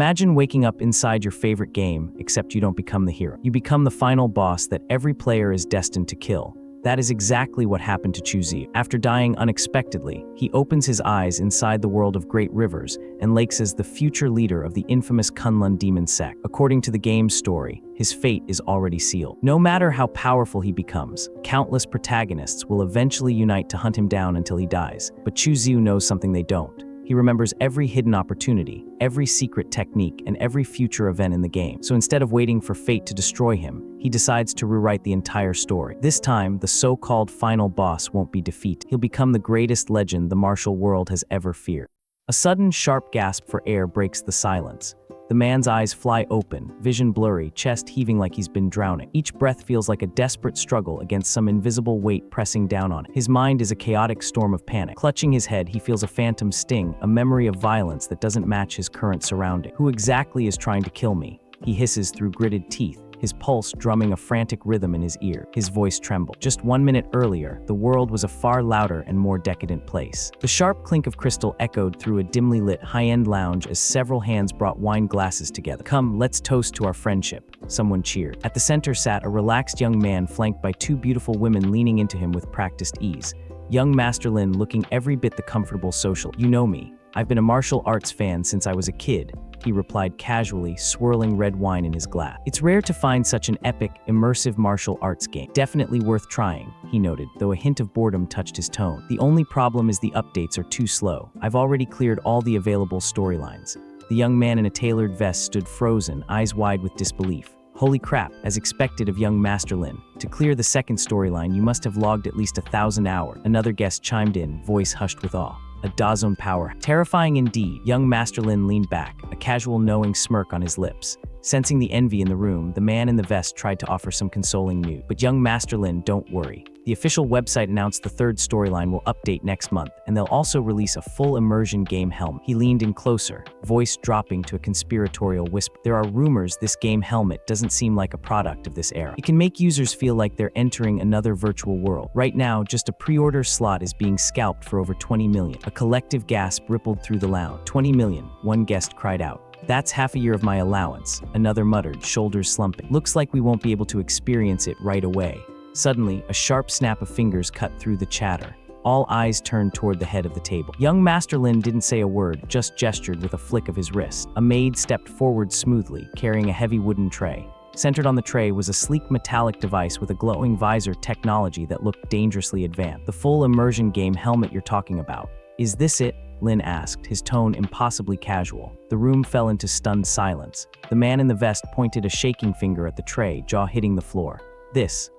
Imagine waking up inside your favorite game, except you don't become the hero. You become the final boss that every player is destined to kill. That is exactly what happened to Chu Xiu. After dying unexpectedly, he opens his eyes inside the world of great rivers and lakes as the future leader of the infamous Kunlun Demon Sect. According to the game's story, his fate is already sealed. No matter how powerful he becomes, countless protagonists will eventually unite to hunt him down until he dies. But Chu Xiu knows something they don't. He remembers every hidden opportunity, every secret technique, and every future event in the game. So instead of waiting for fate to destroy him, he decides to rewrite the entire story. This time, the so-called final boss won't be defeated. He'll become the greatest legend the martial world has ever feared. A sudden, sharp gasp for air breaks the silence. The man's eyes fly open, vision blurry, chest heaving like he's been drowning. Each breath feels like a desperate struggle against some invisible weight pressing down on him. His mind is a chaotic storm of panic. Clutching his head, he feels a phantom sting, a memory of violence that doesn't match his current surrounding. Who exactly is trying to kill me? He hisses through gritted teeth, his pulse drumming a frantic rhythm in his ear. His voice trembled. Just 1 minute earlier, the world was a far louder and more decadent place. The sharp clink of crystal echoed through a dimly lit high-end lounge as several hands brought wine glasses together. "Come, let's toast to our friendship," someone cheered. At the center sat a relaxed young man flanked by two beautiful women leaning into him with practiced ease. Young Master Lin looking every bit the comfortable social. "You know me. I've been a martial arts fan since I was a kid," he replied casually, swirling red wine in his glass. "It's rare to find such an epic, immersive martial arts game. Definitely worth trying," he noted, though a hint of boredom touched his tone. "The only problem is the updates are too slow. I've already cleared all the available storylines." The young man in a tailored vest stood frozen, eyes wide with disbelief. "Holy crap," as expected of young Master Lin. "To clear the second storyline, you must have logged at least 1,000 hours. Another guest chimed in, voice hushed with awe. "A Dazone power. Terrifying indeed." Young Master Lin leaned back, a casual knowing smirk on his lips. Sensing the envy in the room, the man in the vest tried to offer some consoling news. "But young Master Lin, don't worry. The official website announced the third storyline will update next month, and they'll also release a full immersion game helmet." He leaned in closer, voice dropping to a conspiratorial whisper. "There are rumors this game helmet doesn't seem like a product of this era. It can make users feel like they're entering another virtual world. Right now, just a pre-order slot is being scalped for over 20 million. A collective gasp rippled through the lounge. 20 million, one guest cried out. "That's half a year of my allowance," another muttered, shoulders slumping. "Looks like we won't be able to experience it right away." Suddenly, a sharp snap of fingers cut through the chatter. All eyes turned toward the head of the table. Young Master Lin didn't say a word, just gestured with a flick of his wrist. A maid stepped forward smoothly, carrying a heavy wooden tray. Centered on the tray was a sleek metallic device with a glowing visor technology that looked dangerously advanced. "The full immersion game helmet you're talking about. Is this it?" Lin asked, his tone impossibly casual. The room fell into stunned silence. The man in the vest pointed a shaking finger at the tray, jaw hitting the floor. This.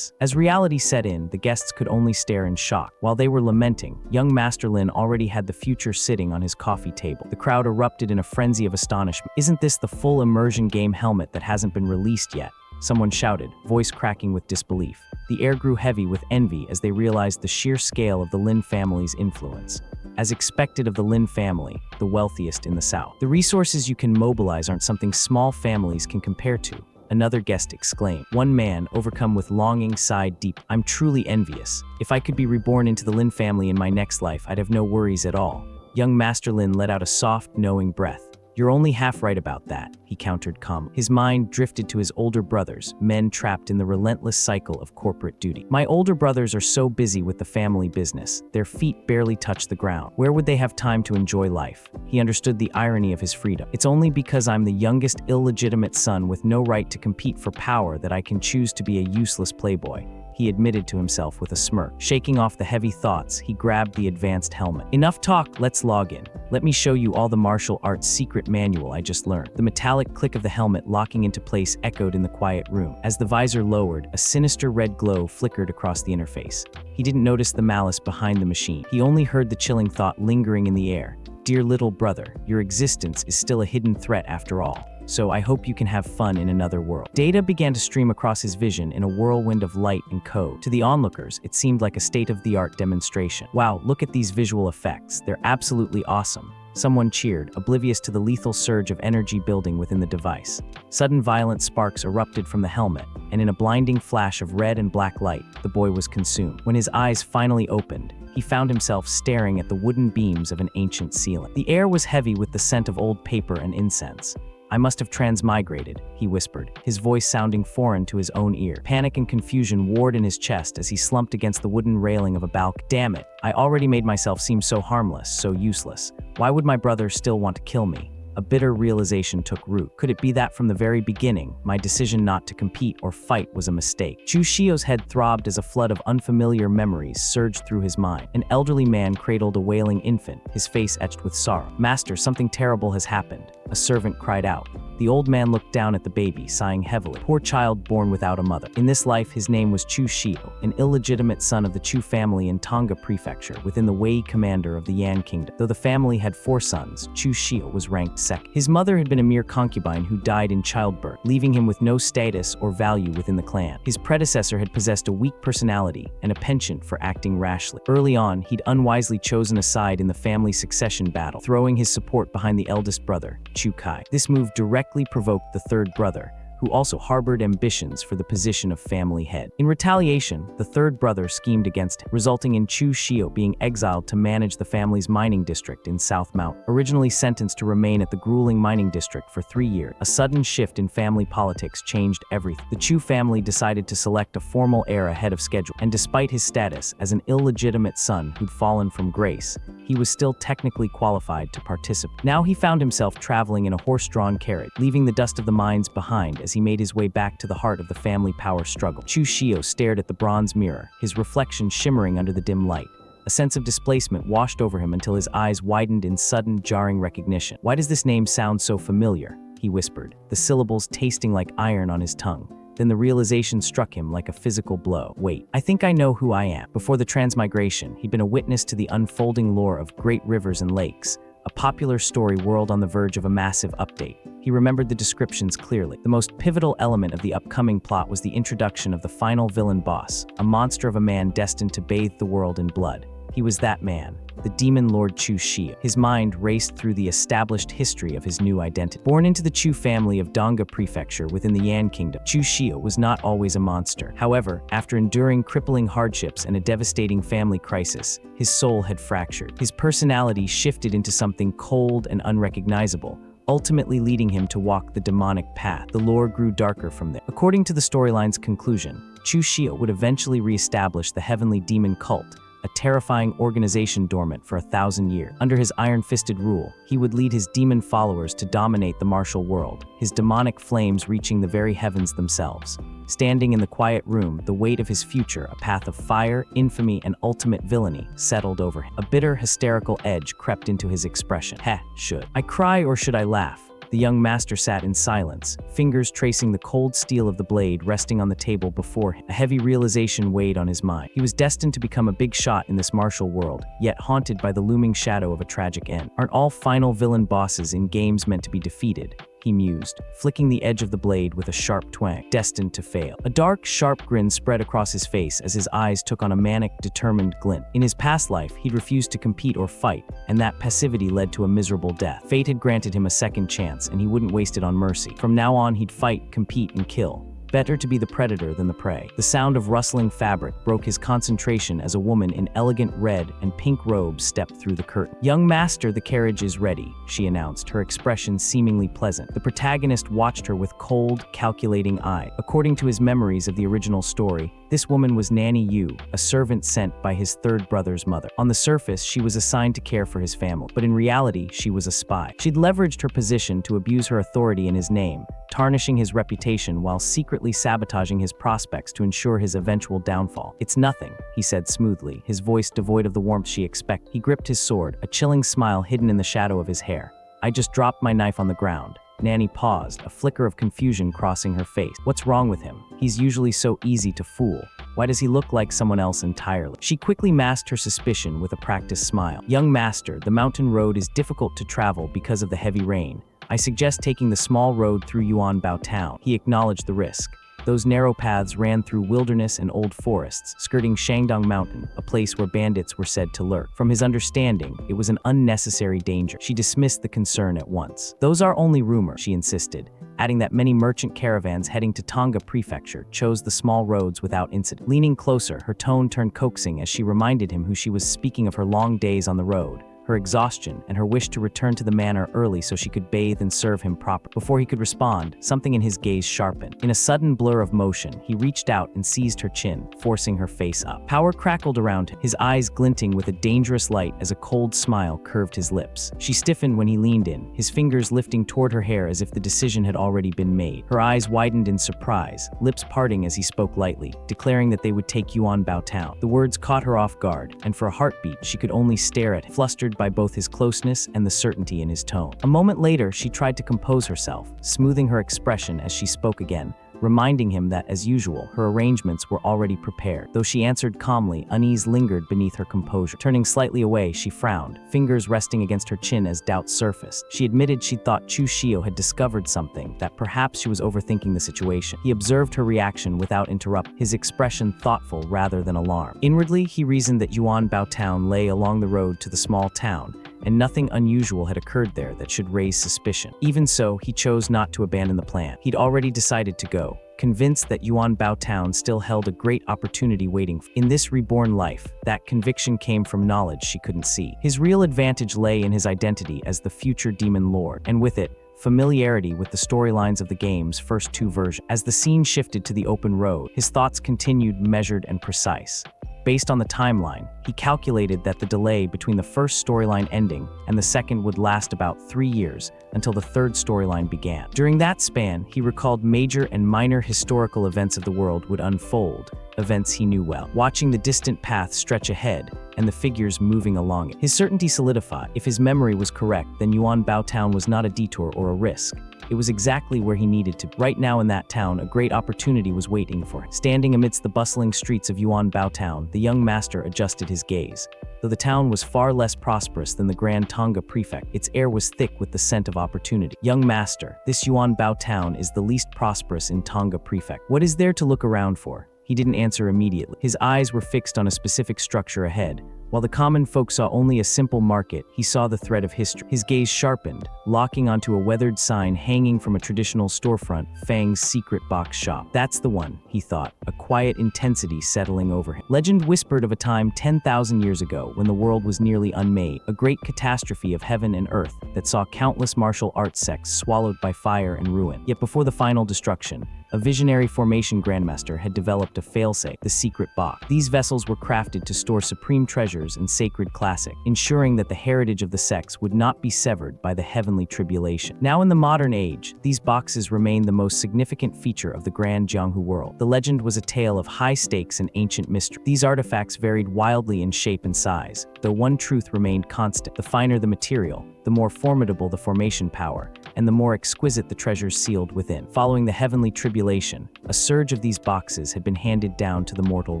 As reality set in, the guests could only stare in shock. While they were lamenting, young Master Lin already had the future sitting on his coffee table. The crowd erupted in a frenzy of astonishment. "Isn't this the full immersion game helmet that hasn't been released yet?" Someone shouted, voice cracking with disbelief. The air grew heavy with envy as they realized the sheer scale of the Lin family's influence. As expected of the Lin family, the wealthiest in the South. "The resources you can mobilize aren't something small families can compare to," another guest exclaimed. One man, overcome with longing, sighed deep. "I'm truly envious. If I could be reborn into the Lin family in my next life, I'd have no worries at all." Young Master Lin let out a soft, knowing breath. "You're only half right about that," he countered calmly. His mind drifted to his older brothers, men trapped in the relentless cycle of corporate duty. "My older brothers are so busy with the family business, their feet barely touch the ground. Where would they have time to enjoy life?" He understood the irony of his freedom. "It's only because I'm the youngest illegitimate son with no right to compete for power that I can choose to be a useless playboy," he admitted to himself with a smirk. Shaking off the heavy thoughts, he grabbed the advanced helmet. "Enough talk, let's log in. Let me show you all the martial arts secret manual I just learned." The metallic click of the helmet locking into place echoed in the quiet room. As the visor lowered, a sinister red glow flickered across the interface. He didn't notice the malice behind the machine. He only heard the chilling thought lingering in the air. "Dear little brother, your existence is still a hidden threat after all. So I hope you can have fun in another world." Data began to stream across his vision in a whirlwind of light and code. To the onlookers, it seemed like a state-of-the-art demonstration. "Wow, look at these visual effects. They're absolutely awesome." Someone cheered, oblivious to the lethal surge of energy building within the device. Sudden violent sparks erupted from the helmet, and in a blinding flash of red and black light, the boy was consumed. When his eyes finally opened, he found himself staring at the wooden beams of an ancient ceiling. The air was heavy with the scent of old paper and incense. "I must have transmigrated," he whispered, his voice sounding foreign to his own ear. Panic and confusion warred in his chest as he slumped against the wooden railing of a balcony. Damn it, I already made myself seem so harmless, so useless. Why would my brother still want to kill me? A bitter realization took root. Could it be that from the very beginning, my decision not to compete or fight was a mistake? Chu Xiu's head throbbed as a flood of unfamiliar memories surged through his mind. An elderly man cradled a wailing infant, his face etched with sorrow. "Master, something terrible has happened," a servant cried out. The old man looked down at the baby, sighing heavily. Poor child born without a mother. In this life, his name was Chu Xiu, an illegitimate son of the Chu family in Tonga Prefecture, within the Wei commander of the Yan Kingdom. Though the family had 4 sons, Chu Xiu was ranked second. His mother had been a mere concubine who died in childbirth, leaving him with no status or value within the clan. His predecessor had possessed a weak personality and a penchant for acting rashly. Early on, he'd unwisely chosen a side in the family succession battle, throwing his support behind the eldest brother, Chu Kai. This move directly provoked the third brother, who also harbored ambitions for the position of family head. In retaliation, the third brother schemed against him, resulting in Chu Xiu being exiled to manage the family's mining district in South Mountain. Originally sentenced to remain at the grueling mining district for 3 years, a sudden shift in family politics changed everything. The Chu family decided to select a formal heir ahead of schedule, and despite his status as an illegitimate son who'd fallen from grace, he was still technically qualified to participate. Now he found himself traveling in a horse-drawn carriage, leaving the dust of the mines behind as he made his way back to the heart of the family power struggle. Chu Xiu stared at the bronze mirror, his reflection shimmering under the dim light. A sense of displacement washed over him until his eyes widened in sudden, jarring recognition. "Why does this name sound so familiar?" he whispered, the syllables tasting like iron on his tongue. Then the realization struck him like a physical blow. "Wait, I think I know who I am." Before the transmigration, he'd been a witness to the unfolding lore of great rivers and lakes, a popular story world on the verge of a massive update. He remembered the descriptions clearly. The most pivotal element of the upcoming plot was the introduction of the final villain boss, a monster of a man destined to bathe the world in blood. He was that man, the demon lord Chu Xiu. His mind raced through the established history of his new identity. Born into the Chu family of Tonga Prefecture within the Yan Kingdom, Chu Xiu was not always a monster. However, after enduring crippling hardships and a devastating family crisis, his soul had fractured. His personality shifted into something cold and unrecognizable, ultimately leading him to walk the demonic path. The lore grew darker from there. According to the storyline's conclusion, Chu Xiu would eventually re-establish the heavenly demon cult, a terrifying organization dormant for 1,000 years. Under his iron-fisted rule, he would lead his demon followers to dominate the martial world, his demonic flames reaching the very heavens themselves. Standing in the quiet room, the weight of his future, a path of fire, infamy, and ultimate villainy, settled over him. A bitter, hysterical edge crept into his expression. Should I cry or should I laugh? The young master sat in silence, fingers tracing the cold steel of the blade resting on the table before him. A heavy realization weighed on his mind. He was destined to become a big shot in this martial world, yet haunted by the looming shadow of a tragic end. Aren't all final villain bosses in games meant to be defeated? He mused, flicking the edge of the blade with a sharp twang. Destined to fail. A dark, sharp grin spread across his face as his eyes took on a manic, determined glint. In his past life, he'd refused to compete or fight, and that passivity led to a miserable death. Fate had granted him a second chance, and he wouldn't waste it on mercy. From now on, he'd fight, compete, and kill. Better to be the predator than the prey. The sound of rustling fabric broke his concentration as a woman in elegant red and pink robes stepped through the curtain. "Young master, the carriage is ready," she announced, her expression seemingly pleasant. The protagonist watched her with cold, calculating eye. According to his memories of the original story, this woman was Nanny Yu, a servant sent by his third brother's mother. On the surface, she was assigned to care for his family, but in reality, she was a spy. She'd leveraged her position to abuse her authority in his name, tarnishing his reputation while secretly sabotaging his prospects to ensure his eventual downfall. "It's nothing," he said smoothly, his voice devoid of the warmth she expected. He gripped his sword, a chilling smile hidden in the shadow of his hair. "I just dropped my knife on the ground." Nanny paused, a flicker of confusion crossing her face. "What's wrong with him? He's usually so easy to fool. Why does he look like someone else entirely?" She quickly masked her suspicion with a practiced smile. "Young master, the mountain road is difficult to travel because of the heavy rain. I suggest taking the small road through Yuanbao town." He acknowledged the risk. Those narrow paths ran through wilderness and old forests, skirting Shangdong Mountain, a place where bandits were said to lurk. From his understanding, it was an unnecessary danger. She dismissed the concern at once. "Those are only rumors," she insisted, adding that many merchant caravans heading to Tonga Prefecture chose the small roads without incident. Leaning closer, her tone turned coaxing as she reminded him who she was, speaking of her long days on the road, her exhaustion, and her wish to return to the manor early so she could bathe and serve him properly. Before he could respond, something in his gaze sharpened. In a sudden blur of motion, he reached out and seized her chin, forcing her face up. Power crackled around him, his eyes glinting with a dangerous light as a cold smile curved his lips. She stiffened when he leaned in, his fingers lifting toward her hair as if the decision had already been made. Her eyes widened in surprise, lips parting as he spoke lightly, declaring that they would take Yuan Bao Town. The words caught her off guard, and for a heartbeat she could only stare at him, flustered by both his closeness and the certainty in his tone. A moment later, she tried to compose herself, smoothing her expression as she spoke again, reminding him that, as usual, her arrangements were already prepared. Though she answered calmly, unease lingered beneath her composure. Turning slightly away, she frowned, fingers resting against her chin as doubt surfaced. She admitted she thought Chu Xiu had discovered something, that perhaps she was overthinking the situation. He observed her reaction without interrupting, his expression thoughtful rather than alarmed. Inwardly, he reasoned that Yuan Bao Town lay along the road to the small town, and nothing unusual had occurred there that should raise suspicion. Even so, he chose not to abandon the plan. He'd already decided to go, convinced that Yuan Bao Town still held a great opportunity waiting. In this reborn life, that conviction came from knowledge she couldn't see. His real advantage lay in his identity as the future demon lord, and with it, familiarity with the storylines of the game's first two versions. As the scene shifted to the open road, his thoughts continued measured and precise. Based on the timeline, he calculated that the delay between the first storyline ending and the second would last about 3 years until the third storyline began. During that span, he recalled major and minor historical events of the world would unfold, events he knew well. Watching the distant path stretch ahead and the figures moving along it, his certainty solidified. If his memory was correct, then Yuan Bao Town was not a detour or a risk. It was exactly where he needed to be. Right now in that town, a great opportunity was waiting for him. Standing amidst the bustling streets of Yuan Bao Town, the young master adjusted his gaze. Though the town was far less prosperous than the Grand Tonga Prefect, its air was thick with the scent of opportunity. "Young master, this Yuan Bao Town is the least prosperous in Tonga Prefect. What is there to look around for?" He didn't answer immediately. His eyes were fixed on a specific structure ahead. While the common folk saw only a simple market, he saw the thread of history. His gaze sharpened, locking onto a weathered sign hanging from a traditional storefront, Fang's secret box shop. "That's the one," he thought, a quiet intensity settling over him. Legend whispered of a time 10,000 years ago when the world was nearly unmade, a great catastrophe of heaven and earth that saw countless martial arts sects swallowed by fire and ruin. Yet before the final destruction, a visionary formation grandmaster had developed a failsafe, the secret box. These vessels were crafted to store supreme treasures and sacred classic, ensuring that the heritage of the sects would not be severed by the heavenly tribulation. Now in the modern age, these boxes remain the most significant feature of the Grand Jianghu world. The legend was a tale of high stakes and ancient mystery. These artifacts varied wildly in shape and size, though one truth remained constant: the finer the material, the more formidable the formation power, and the more exquisite the treasures sealed within. Following the heavenly tribulation, a surge of these boxes had been handed down to the mortal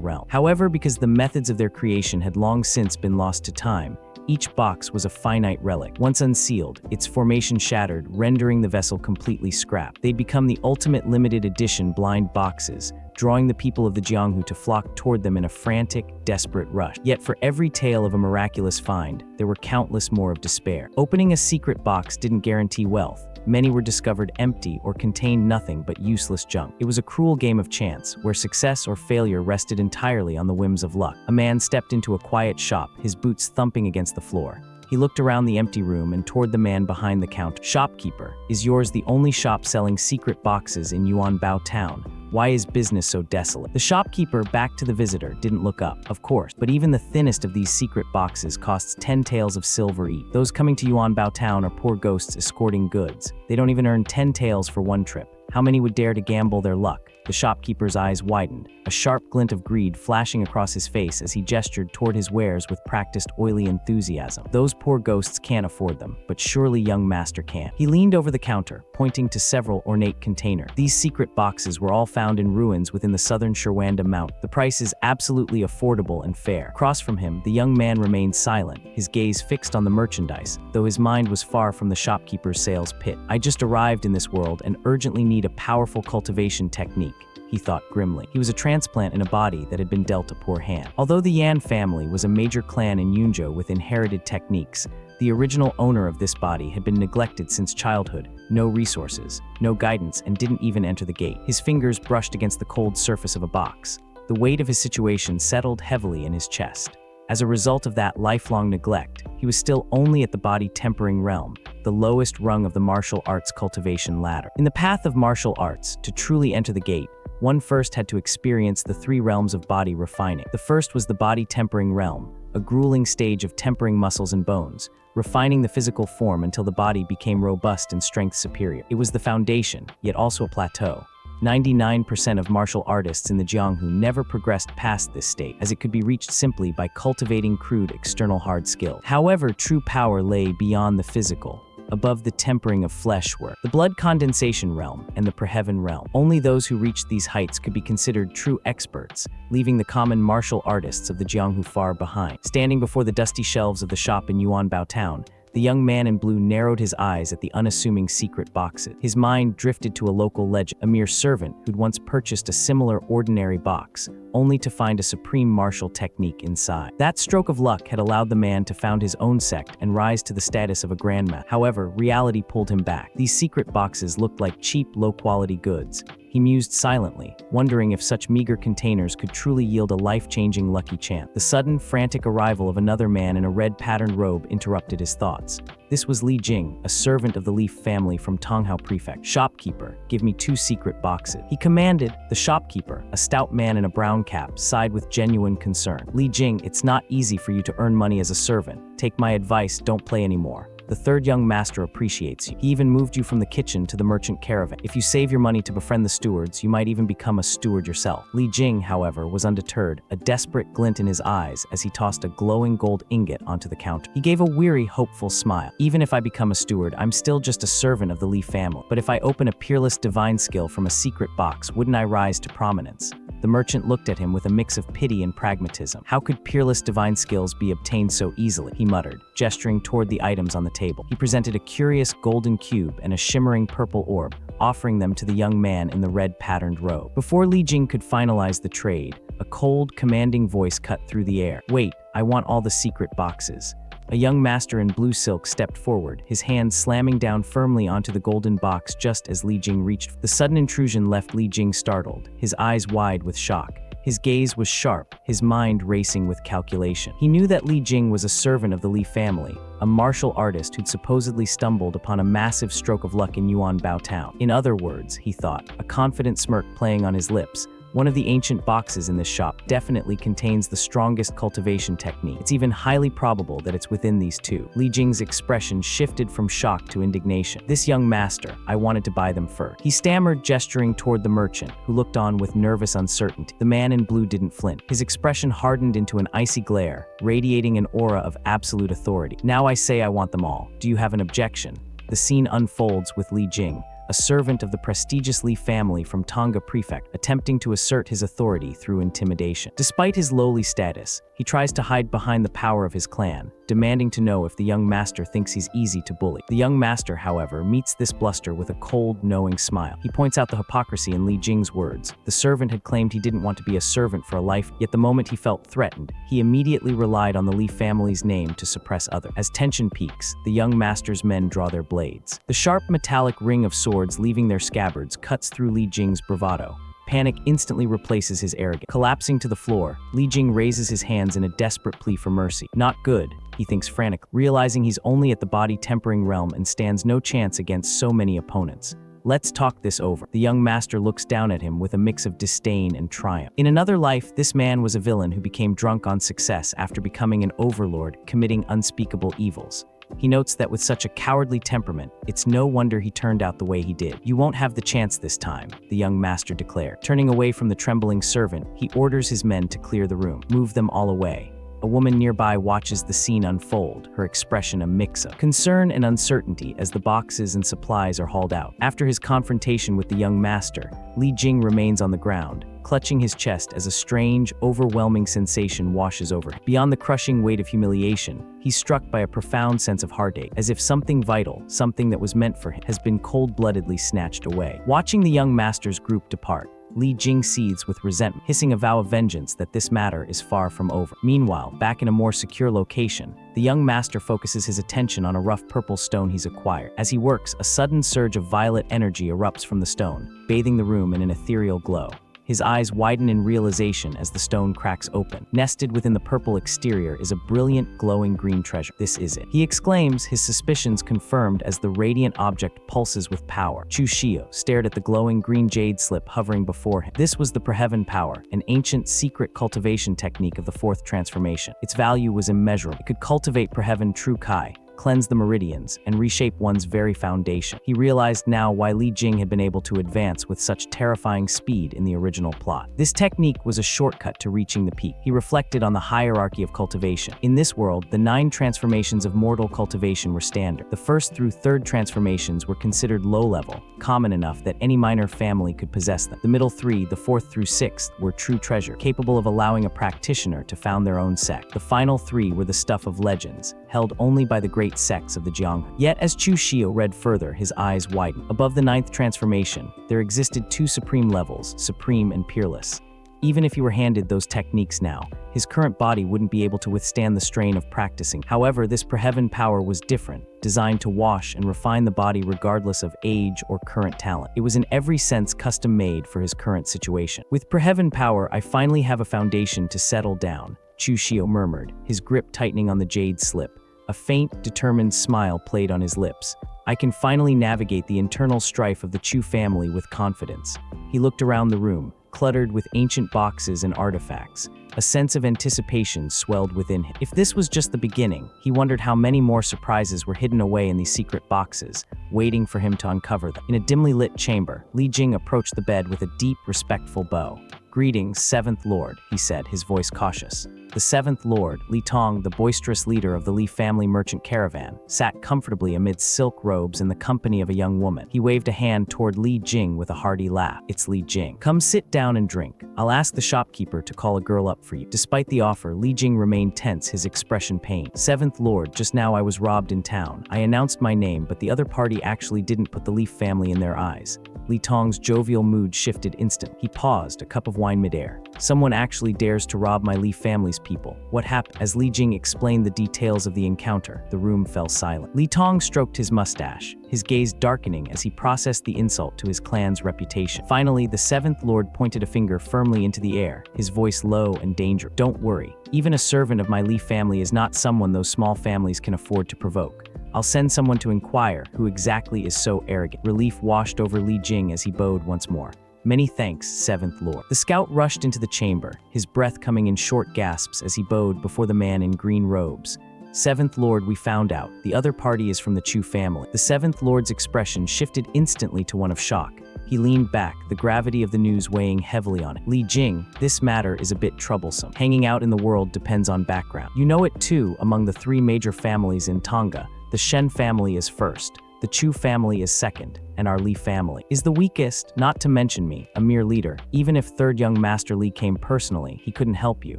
realm. However, because the methods of their creation had long since been lost to time, each box was a finite relic. Once unsealed, its formation shattered, rendering the vessel completely scrapped. They'd become the ultimate limited edition blind boxes, drawing the people of the Jianghu to flock toward them in a frantic, desperate rush. Yet for every tale of a miraculous find, there were countless more of despair. Opening a secret box didn't guarantee wealth. Many were discovered empty or contained nothing but useless junk. It was a cruel game of chance, where success or failure rested entirely on the whims of luck. A man stepped into a quiet shop, his boots thumping against the floor. He looked around the empty room and toward the man behind the counter. "Shopkeeper, is yours the only shop selling secret boxes in Yuan Bao Town? Why is business so desolate?" The shopkeeper, back to the visitor, didn't look up. Of course, but even the thinnest of these secret boxes costs 10 taels of silver each. Those coming to Yuan Bao Town are poor ghosts escorting goods. They don't even earn 10 taels for one trip. How many would dare to gamble their luck? The shopkeeper's eyes widened, a sharp glint of greed flashing across his face as he gestured toward his wares with practiced oily enthusiasm. "Those poor ghosts can't afford them, but surely young master can." He leaned over the counter, pointing to several ornate containers. These secret boxes were all found in ruins within the southern Shirwanda Mountain. The price is absolutely affordable and fair. Across from him, the young man remained silent, his gaze fixed on the merchandise, though his mind was far from the shopkeeper's sales pitch. "I just arrived in this world and urgently need a powerful cultivation technique," he thought grimly. He was a transplant in a body that had been dealt a poor hand. Although the Yan family was a major clan in Yunzhou with inherited techniques, the original owner of this body had been neglected since childhood, no resources, no guidance, and didn't even enter the gate. His fingers brushed against the cold surface of a box. The weight of his situation settled heavily in his chest. As a result of that lifelong neglect, he was still only at the body-tempering realm, the lowest rung of the martial arts cultivation ladder. In the path of martial arts, to truly enter the gate, one first had to experience the 3 realms of body refining. The first was the body-tempering realm, a grueling stage of tempering muscles and bones, refining the physical form until the body became robust and strength superior. It was the foundation, yet also a plateau. 99% of martial artists in the Jianghu never progressed past this state, as it could be reached simply by cultivating crude external hard skill. However, true power lay beyond the physical, above the tempering of flesh were the blood condensation realm and the preheaven realm. Only those who reached these heights could be considered true experts, leaving the common martial artists of the Jianghu far behind. Standing before the dusty shelves of the shop in Yuanbao town, the young man in blue narrowed his eyes at the unassuming secret boxes. His mind drifted to a local legend, a mere servant who'd once purchased a similar ordinary box, only to find a supreme martial technique inside. That stroke of luck had allowed the man to found his own sect and rise to the status of a grandmaster. However, reality pulled him back. These secret boxes looked like cheap, low-quality goods. He mused silently, wondering if such meager containers could truly yield a life-changing lucky chance. The sudden, frantic arrival of another man in a red-patterned robe interrupted his thoughts. This was Li Jing, a servant of the Li family from Tonghao Prefect. "Shopkeeper, give me 2 secret boxes," he commanded. The shopkeeper, a stout man in a brown cap, sighed with genuine concern. "Li Jing, it's not easy for you to earn money as a servant. Take my advice, don't play anymore. The 3rd young master appreciates you. He even moved you from the kitchen to the merchant caravan. If you save your money to befriend the stewards, you might even become a steward yourself." Li Jing, however, was undeterred, a desperate glint in his eyes as he tossed a glowing gold ingot onto the counter. He gave a weary, hopeful smile. "Even if I become a steward, I'm still just a servant of the Li family. But if I open a peerless divine skill from a secret box, wouldn't I rise to prominence?" The merchant looked at him with a mix of pity and pragmatism. "How could peerless divine skills be obtained so easily?" he muttered, gesturing toward the items on the table. He presented a curious golden cube and a shimmering purple orb, offering them to the young man in the red-patterned robe. Before Li Jing could finalize the trade, a cold, commanding voice cut through the air. "Wait, I want all the secret boxes." A young master in blue silk stepped forward, his hand slamming down firmly onto the golden box just as Li Jing reached. The sudden intrusion left Li Jing startled, his eyes wide with shock. His gaze was sharp, his mind racing with calculation. He knew that Li Jing was a servant of the Li family, a martial artist who'd supposedly stumbled upon a massive stroke of luck in Yuanbao town. In other words, he thought, a confident smirk playing on his lips, one of the ancient boxes in this shop definitely contains the strongest cultivation technique. It's even highly probable that it's within these 2. Li Jing's expression shifted from shock to indignation. "This young master, I wanted to buy them first," he stammered, gesturing toward the merchant, who looked on with nervous uncertainty. The man in blue didn't flinch. His expression hardened into an icy glare, radiating an aura of absolute authority. "Now I say I want them all. Do you have an objection?" The scene unfolds with Li Jing, a servant of the prestigious Li family from Tonga Prefect, attempting to assert his authority through intimidation. Despite his lowly status, he tries to hide behind the power of his clan, demanding to know if the young master thinks he's easy to bully. The young master, however, meets this bluster with a cold, knowing smile. He points out the hypocrisy in Li Jing's words. The servant had claimed he didn't want to be a servant for a life, yet the moment he felt threatened, he immediately relied on the Li family's name to suppress others. As tension peaks, the young master's men draw their blades. The sharp metallic ring of swords leaving their scabbards cuts through Li Jing's bravado. Panic instantly replaces his arrogance. Collapsing to the floor, Li Jing raises his hands in a desperate plea for mercy. Not good, he thinks frantically, realizing he's only at the body-tempering realm and stands no chance against so many opponents. "Let's talk this over." The young master looks down at him with a mix of disdain and triumph. In another life, this man was a villain who became drunk on success after becoming an overlord, committing unspeakable evils. He notes that with such a cowardly temperament, it's no wonder he turned out the way he did. "You won't have the chance this time," the young master declared. Turning away from the trembling servant, he orders his men to clear the room. "Move them all away." A woman nearby watches the scene unfold, her expression a mix of concern and uncertainty as the boxes and supplies are hauled out. After his confrontation with the young master, Li Jing remains on the ground, clutching his chest as a strange, overwhelming sensation washes over him. Beyond the crushing weight of humiliation, he's struck by a profound sense of heartache, as if something vital, something that was meant for him, has been cold-bloodedly snatched away. Watching the young master's group depart, Li Jing seethes with resentment, hissing a vow of vengeance that this matter is far from over. Meanwhile, back in a more secure location, the young master focuses his attention on a rough purple stone he's acquired. As he works, a sudden surge of violet energy erupts from the stone, bathing the room in an ethereal glow. His eyes widen in realization as the stone cracks open. Nested within the purple exterior is a brilliant, glowing green treasure. This is it, he exclaims, his suspicions confirmed as the radiant object pulses with power. Chu Xiu stared at the glowing green jade slip hovering before him. This was the Preheaven Power, an ancient secret cultivation technique of the fourth transformation. Its value was immeasurable. It could cultivate Preheaven True Kai, cleanse the meridians, and reshape one's very foundation. He realized now why Li Jing had been able to advance with such terrifying speed in the original plot. This technique was a shortcut to reaching the peak. He reflected on the hierarchy of cultivation. In this world, the 9 transformations of mortal cultivation were standard. The first through third transformations were considered low-level, common enough that any minor family could possess them. The middle 3, the 4th through 6th, were true treasure, capable of allowing a practitioner to found their own sect. The final 3 were the stuff of legends, held only by the great sects of the Jiang. Yet as Chu Xiu read further, his eyes widened. Above the 9th transformation, there existed 2 supreme levels, supreme and peerless. Even if he were handed those techniques now, his current body wouldn't be able to withstand the strain of practicing. However, this Preheaven Power was different, designed to wash and refine the body regardless of age or current talent. It was in every sense custom-made for his current situation. With Preheaven Power, I finally have a foundation to settle down, Chu Xiu murmured, his grip tightening on the jade slip. A faint, determined smile played on his lips. I can finally navigate the internal strife of the Chu family with confidence. He looked around the room, cluttered with ancient boxes and artifacts. A sense of anticipation swelled within him. If this was just the beginning, he wondered how many more surprises were hidden away in these secret boxes, waiting for him to uncover them. In a dimly lit chamber, Li Jing approached the bed with a deep, respectful bow. "Greetings, 7th Lord," he said, his voice cautious. The 7th Lord, Li Tong, the boisterous leader of the Li family merchant caravan, sat comfortably amidst silk robes in the company of a young woman. He waved a hand toward Li Jing with a hearty laugh. "It's Li Jing. Come sit down and drink. I'll ask the shopkeeper to call a girl up for you." Despite the offer, Li Jing remained tense, his expression pained. "7th Lord, just now I was robbed in town. I announced my name, but the other party actually didn't put the Li family in their eyes." Li Tong's jovial mood shifted instantly. He paused, a cup of wine midair. "Someone actually dares to rob my Li family's people. What happened?" As Li Jing explained the details of the encounter, the room fell silent. Li Tong stroked his mustache, his gaze darkening as he processed the insult to his clan's reputation. Finally, the 7th Lord pointed a finger firmly into the air, his voice low and dangerous. "Don't worry. Even a servant of my Li family is not someone those small families can afford to provoke. I'll send someone to inquire who exactly is so arrogant." Relief washed over Li Jing as he bowed once more. "Many thanks, 7th Lord." The scout rushed into the chamber, his breath coming in short gasps as he bowed before the man in green robes. "7th Lord, we found out. The other party is from the Chu family." The 7th Lord's expression shifted instantly to one of shock. He leaned back, the gravity of the news weighing heavily on it. "Li Jing, this matter is a bit troublesome. Hanging out in the world depends on background. You know it too, among the 3 major families in Tonga, the Shen family is first, the Chu family is second, and our Li family is the weakest, not to mention me, a mere leader. Even if 3rd young Master Li came personally, he couldn't help you.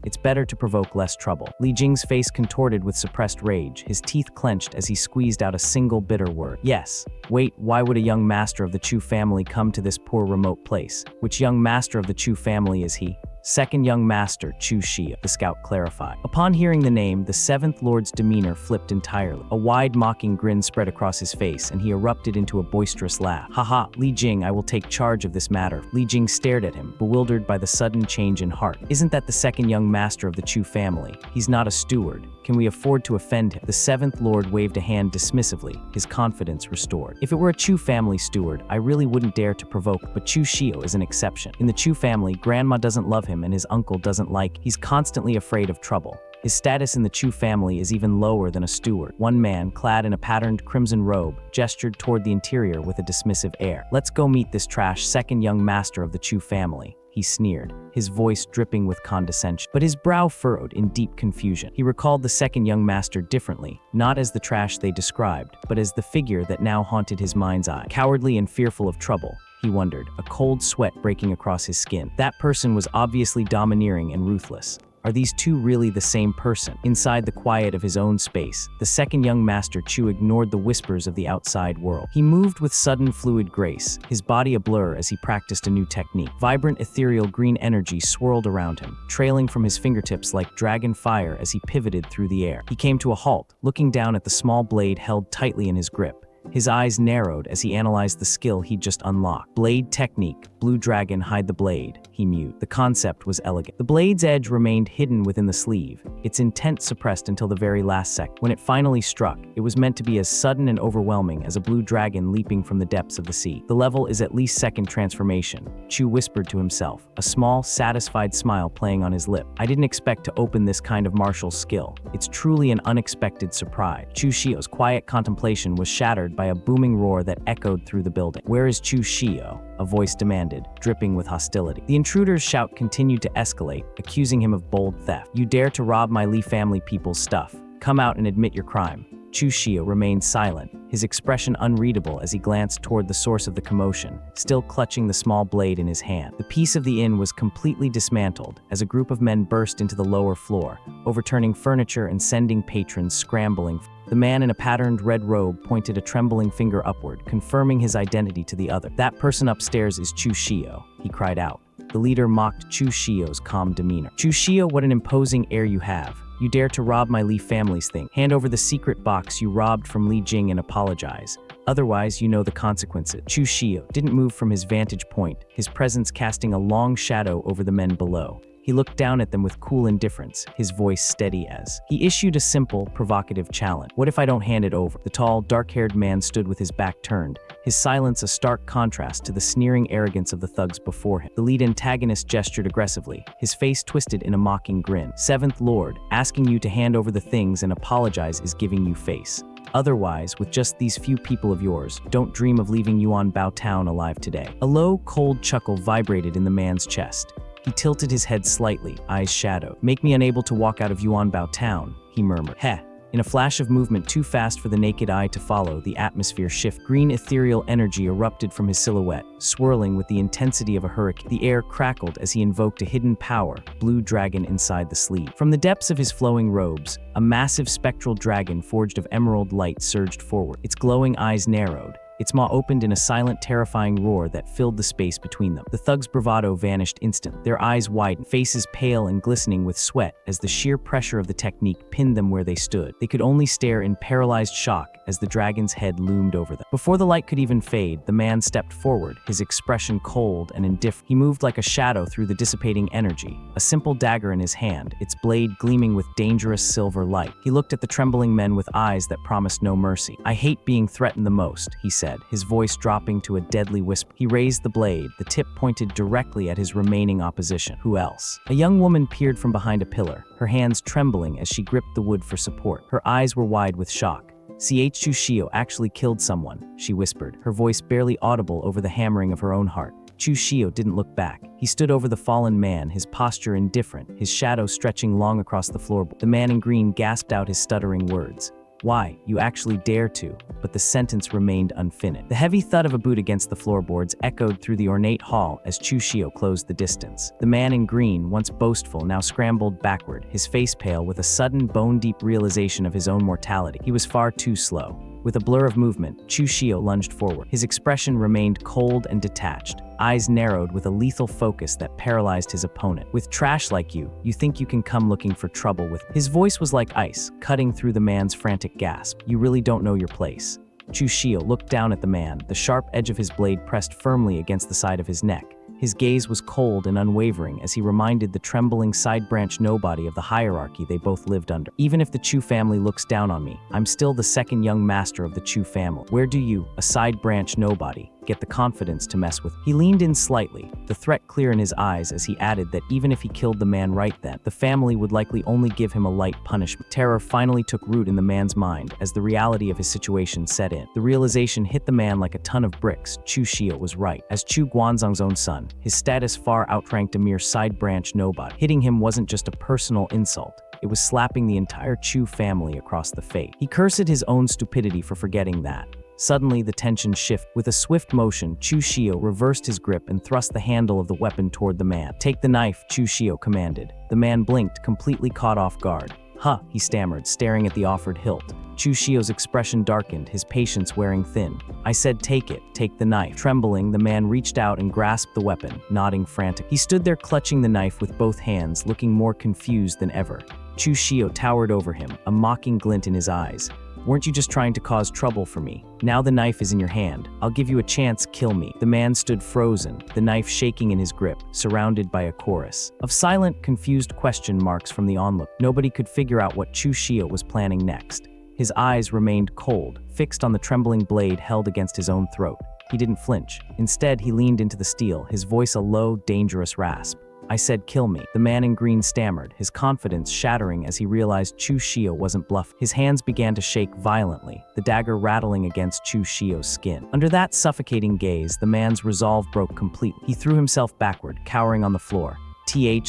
It's better to provoke less trouble." Li Jing's face contorted with suppressed rage, his teeth clenched as he squeezed out a single bitter word. "Yes. Wait, why would a young master of the Chu family come to this poor remote place? Which young master of the Chu family is he?" "Second young master, Chu Xiu," the scout clarified. Upon hearing the name, the 7th Lord's demeanor flipped entirely. A wide mocking grin spread across his face, and he erupted into a boisterous laugh. "Haha, Li Jing, I will take charge of this matter." Li Jing stared at him, bewildered by the sudden change in heart. "Isn't that the 2nd young master of the Chu family? He's not a steward. Can we afford to offend him?" The 7th Lord waved a hand dismissively, his confidence restored. "If it were a Chu family steward, I really wouldn't dare to provoke, but Chu Xiu is an exception. In the Chu family, grandma doesn't love him and his uncle doesn't like him. He's constantly afraid of trouble. His status in the Chu family is even lower than a steward." One man, clad in a patterned crimson robe, gestured toward the interior with a dismissive air. "Let's go meet this trash 2nd young master of the Chu family," he sneered, his voice dripping with condescension. But his brow furrowed in deep confusion. He recalled the 2nd young master differently, not as the trash they described, but as the figure that now haunted his mind's eye. Cowardly and fearful of trouble, he wondered, a cold sweat breaking across his skin. That person was obviously domineering and ruthless. Are these two really the same person? Inside the quiet of his own space, the second young master Chu ignored the whispers of the outside world. He moved with sudden fluid grace, his body a blur as he practiced a new technique. Vibrant ethereal green energy swirled around him, trailing from his fingertips like dragon fire as he pivoted through the air. He came to a halt, looking down at the small blade held tightly in his grip. His eyes narrowed as he analyzed the skill he'd just unlocked. Blade technique, blue dragon hide the blade, he mewed. The concept was elegant. The blade's edge remained hidden within the sleeve, its intent suppressed until the very last second. When it finally struck, it was meant to be as sudden and overwhelming as a blue dragon leaping from the depths of the sea. The level is at least second transformation, Chu whispered to himself, a small, satisfied smile playing on his lip. I didn't expect to open this kind of martial skill. It's truly an unexpected surprise. Chu Xiu's quiet contemplation was shattered by a booming roar that echoed through the building. Where is Chu Xiu? A voice demanded, dripping with hostility. The intruder's shout continued to escalate, accusing him of bold theft. You dare to rob my Li family people's stuff. Come out and admit your crime. Chu Xiu remained silent, his expression unreadable as he glanced toward the source of the commotion, still clutching the small blade in his hand. The peace of the inn was completely dismantled as a group of men burst into the lower floor, overturning furniture and sending patrons scrambling. The man in a patterned red robe pointed a trembling finger upward, confirming his identity to the other. That person upstairs is Chu Xiu, he cried out. The leader mocked Chu Xiu's calm demeanor. Chu Xiu, what an imposing air you have. You dare to rob my Li family's thing. Hand over the secret box you robbed from Li Jing and apologize. Otherwise, you know the consequences. Chu Xiu didn't move from his vantage point, his presence casting a long shadow over the men below. He looked down at them with cool indifference, his voice steady as. He issued a simple, provocative challenge. What if I don't hand it over? The tall, dark-haired man stood with his back turned, his silence a stark contrast to the sneering arrogance of the thugs before him. The lead antagonist gestured aggressively, his face twisted in a mocking grin. Seventh Lord, asking you to hand over the things and apologize is giving you face. Otherwise, with just these few people of yours, don't dream of leaving Yuan Bao Town alive today. A low, cold chuckle vibrated in the man's chest. He tilted his head slightly, eyes shadowed. Make me unable to walk out of Yuan Bao Town, he murmured. Heh. In a flash of movement too fast for the naked eye to follow, the atmosphere shifted. Green ethereal energy erupted from his silhouette, swirling with the intensity of a hurricane. The air crackled as he invoked a hidden power, blue dragon inside the sleeve. From the depths of his flowing robes, a massive spectral dragon forged of emerald light surged forward. Its glowing eyes narrowed. Its maw opened in a silent, terrifying roar that filled the space between them. The thugs' bravado vanished instantly, their eyes widened, faces pale and glistening with sweat as the sheer pressure of the technique pinned them where they stood. They could only stare in paralyzed shock as the dragon's head loomed over them. Before the light could even fade, the man stepped forward, his expression cold and indifferent. He moved like a shadow through the dissipating energy, a simple dagger in his hand, its blade gleaming with dangerous silver light. He looked at the trembling men with eyes that promised no mercy. I hate being threatened the most, he said, his voice dropping to a deadly whisper. He raised the blade, the tip pointed directly at his remaining opposition. Who else? A young woman peered from behind a pillar, her hands trembling as she gripped the wood for support. Her eyes were wide with shock. Chu Xiu actually killed someone, she whispered, her voice barely audible over the hammering of her own heart. Chu Xiu didn't look back. He stood over the fallen man, his posture indifferent, his shadow stretching long across the floorboard. The man in green gasped out his stuttering words. Why, you actually dare to, but the sentence remained unfinished. The heavy thud of a boot against the floorboards echoed through the ornate hall as Chu Xiu closed the distance. The man in green, once boastful, now scrambled backward, his face pale with a sudden bone-deep realization of his own mortality. He was far too slow. With a blur of movement, Chu Xiu lunged forward. His expression remained cold and detached, eyes narrowed with a lethal focus that paralyzed his opponent. With trash like you think you can come looking for trouble with. His voice was like ice, cutting through the man's frantic gasp. You really don't know your place. Chu Xiu looked down at the man, the sharp edge of his blade pressed firmly against the side of his neck. His gaze was cold and unwavering as he reminded the trembling side-branch nobody of the hierarchy they both lived under. Even if the Chu family looks down on me, I'm still the second young master of the Chu family. Where do you, a side-branch nobody, get the confidence to mess with? He leaned in slightly, the threat clear in his eyes as he added that even if he killed the man right then, the family would likely only give him a light punishment. Terror finally took root in the man's mind as the reality of his situation set in. The realization hit the man like a ton of bricks. Chu Xiu was right. As Chu Guanzong's own son, his status far outranked a mere side-branch nobody. Hitting him wasn't just a personal insult. It was slapping the entire Chu family across the face. He cursed his own stupidity for forgetting that. Suddenly, the tension shifted. With a swift motion, Chu Xiu reversed his grip and thrust the handle of the weapon toward the man. "Take the knife," Chu Xiu commanded. The man blinked, completely caught off guard. "Huh," he stammered, staring at the offered hilt. Chu Xiu's expression darkened, his patience wearing thin. "I said take it, take the knife." Trembling, the man reached out and grasped the weapon, nodding frantically. He stood there clutching the knife with both hands, looking more confused than ever. Chu Xiu towered over him, a mocking glint in his eyes. "Weren't you just trying to cause trouble for me? Now the knife is in your hand. I'll give you a chance, kill me." The man stood frozen, the knife shaking in his grip, surrounded by a chorus of silent, confused question marks from the onlooker. Nobody could figure out what Chu Xiu was planning next. His eyes remained cold, fixed on the trembling blade held against his own throat. He didn't flinch. Instead, he leaned into the steel, his voice a low, dangerous rasp. "I said kill me." The man in green stammered, his confidence shattering as he realized Chu Xiu wasn't bluffing. His hands began to shake violently, the dagger rattling against Chu Xiu's skin. Under that suffocating gaze, the man's resolve broke completely. He threw himself backward, cowering on the floor.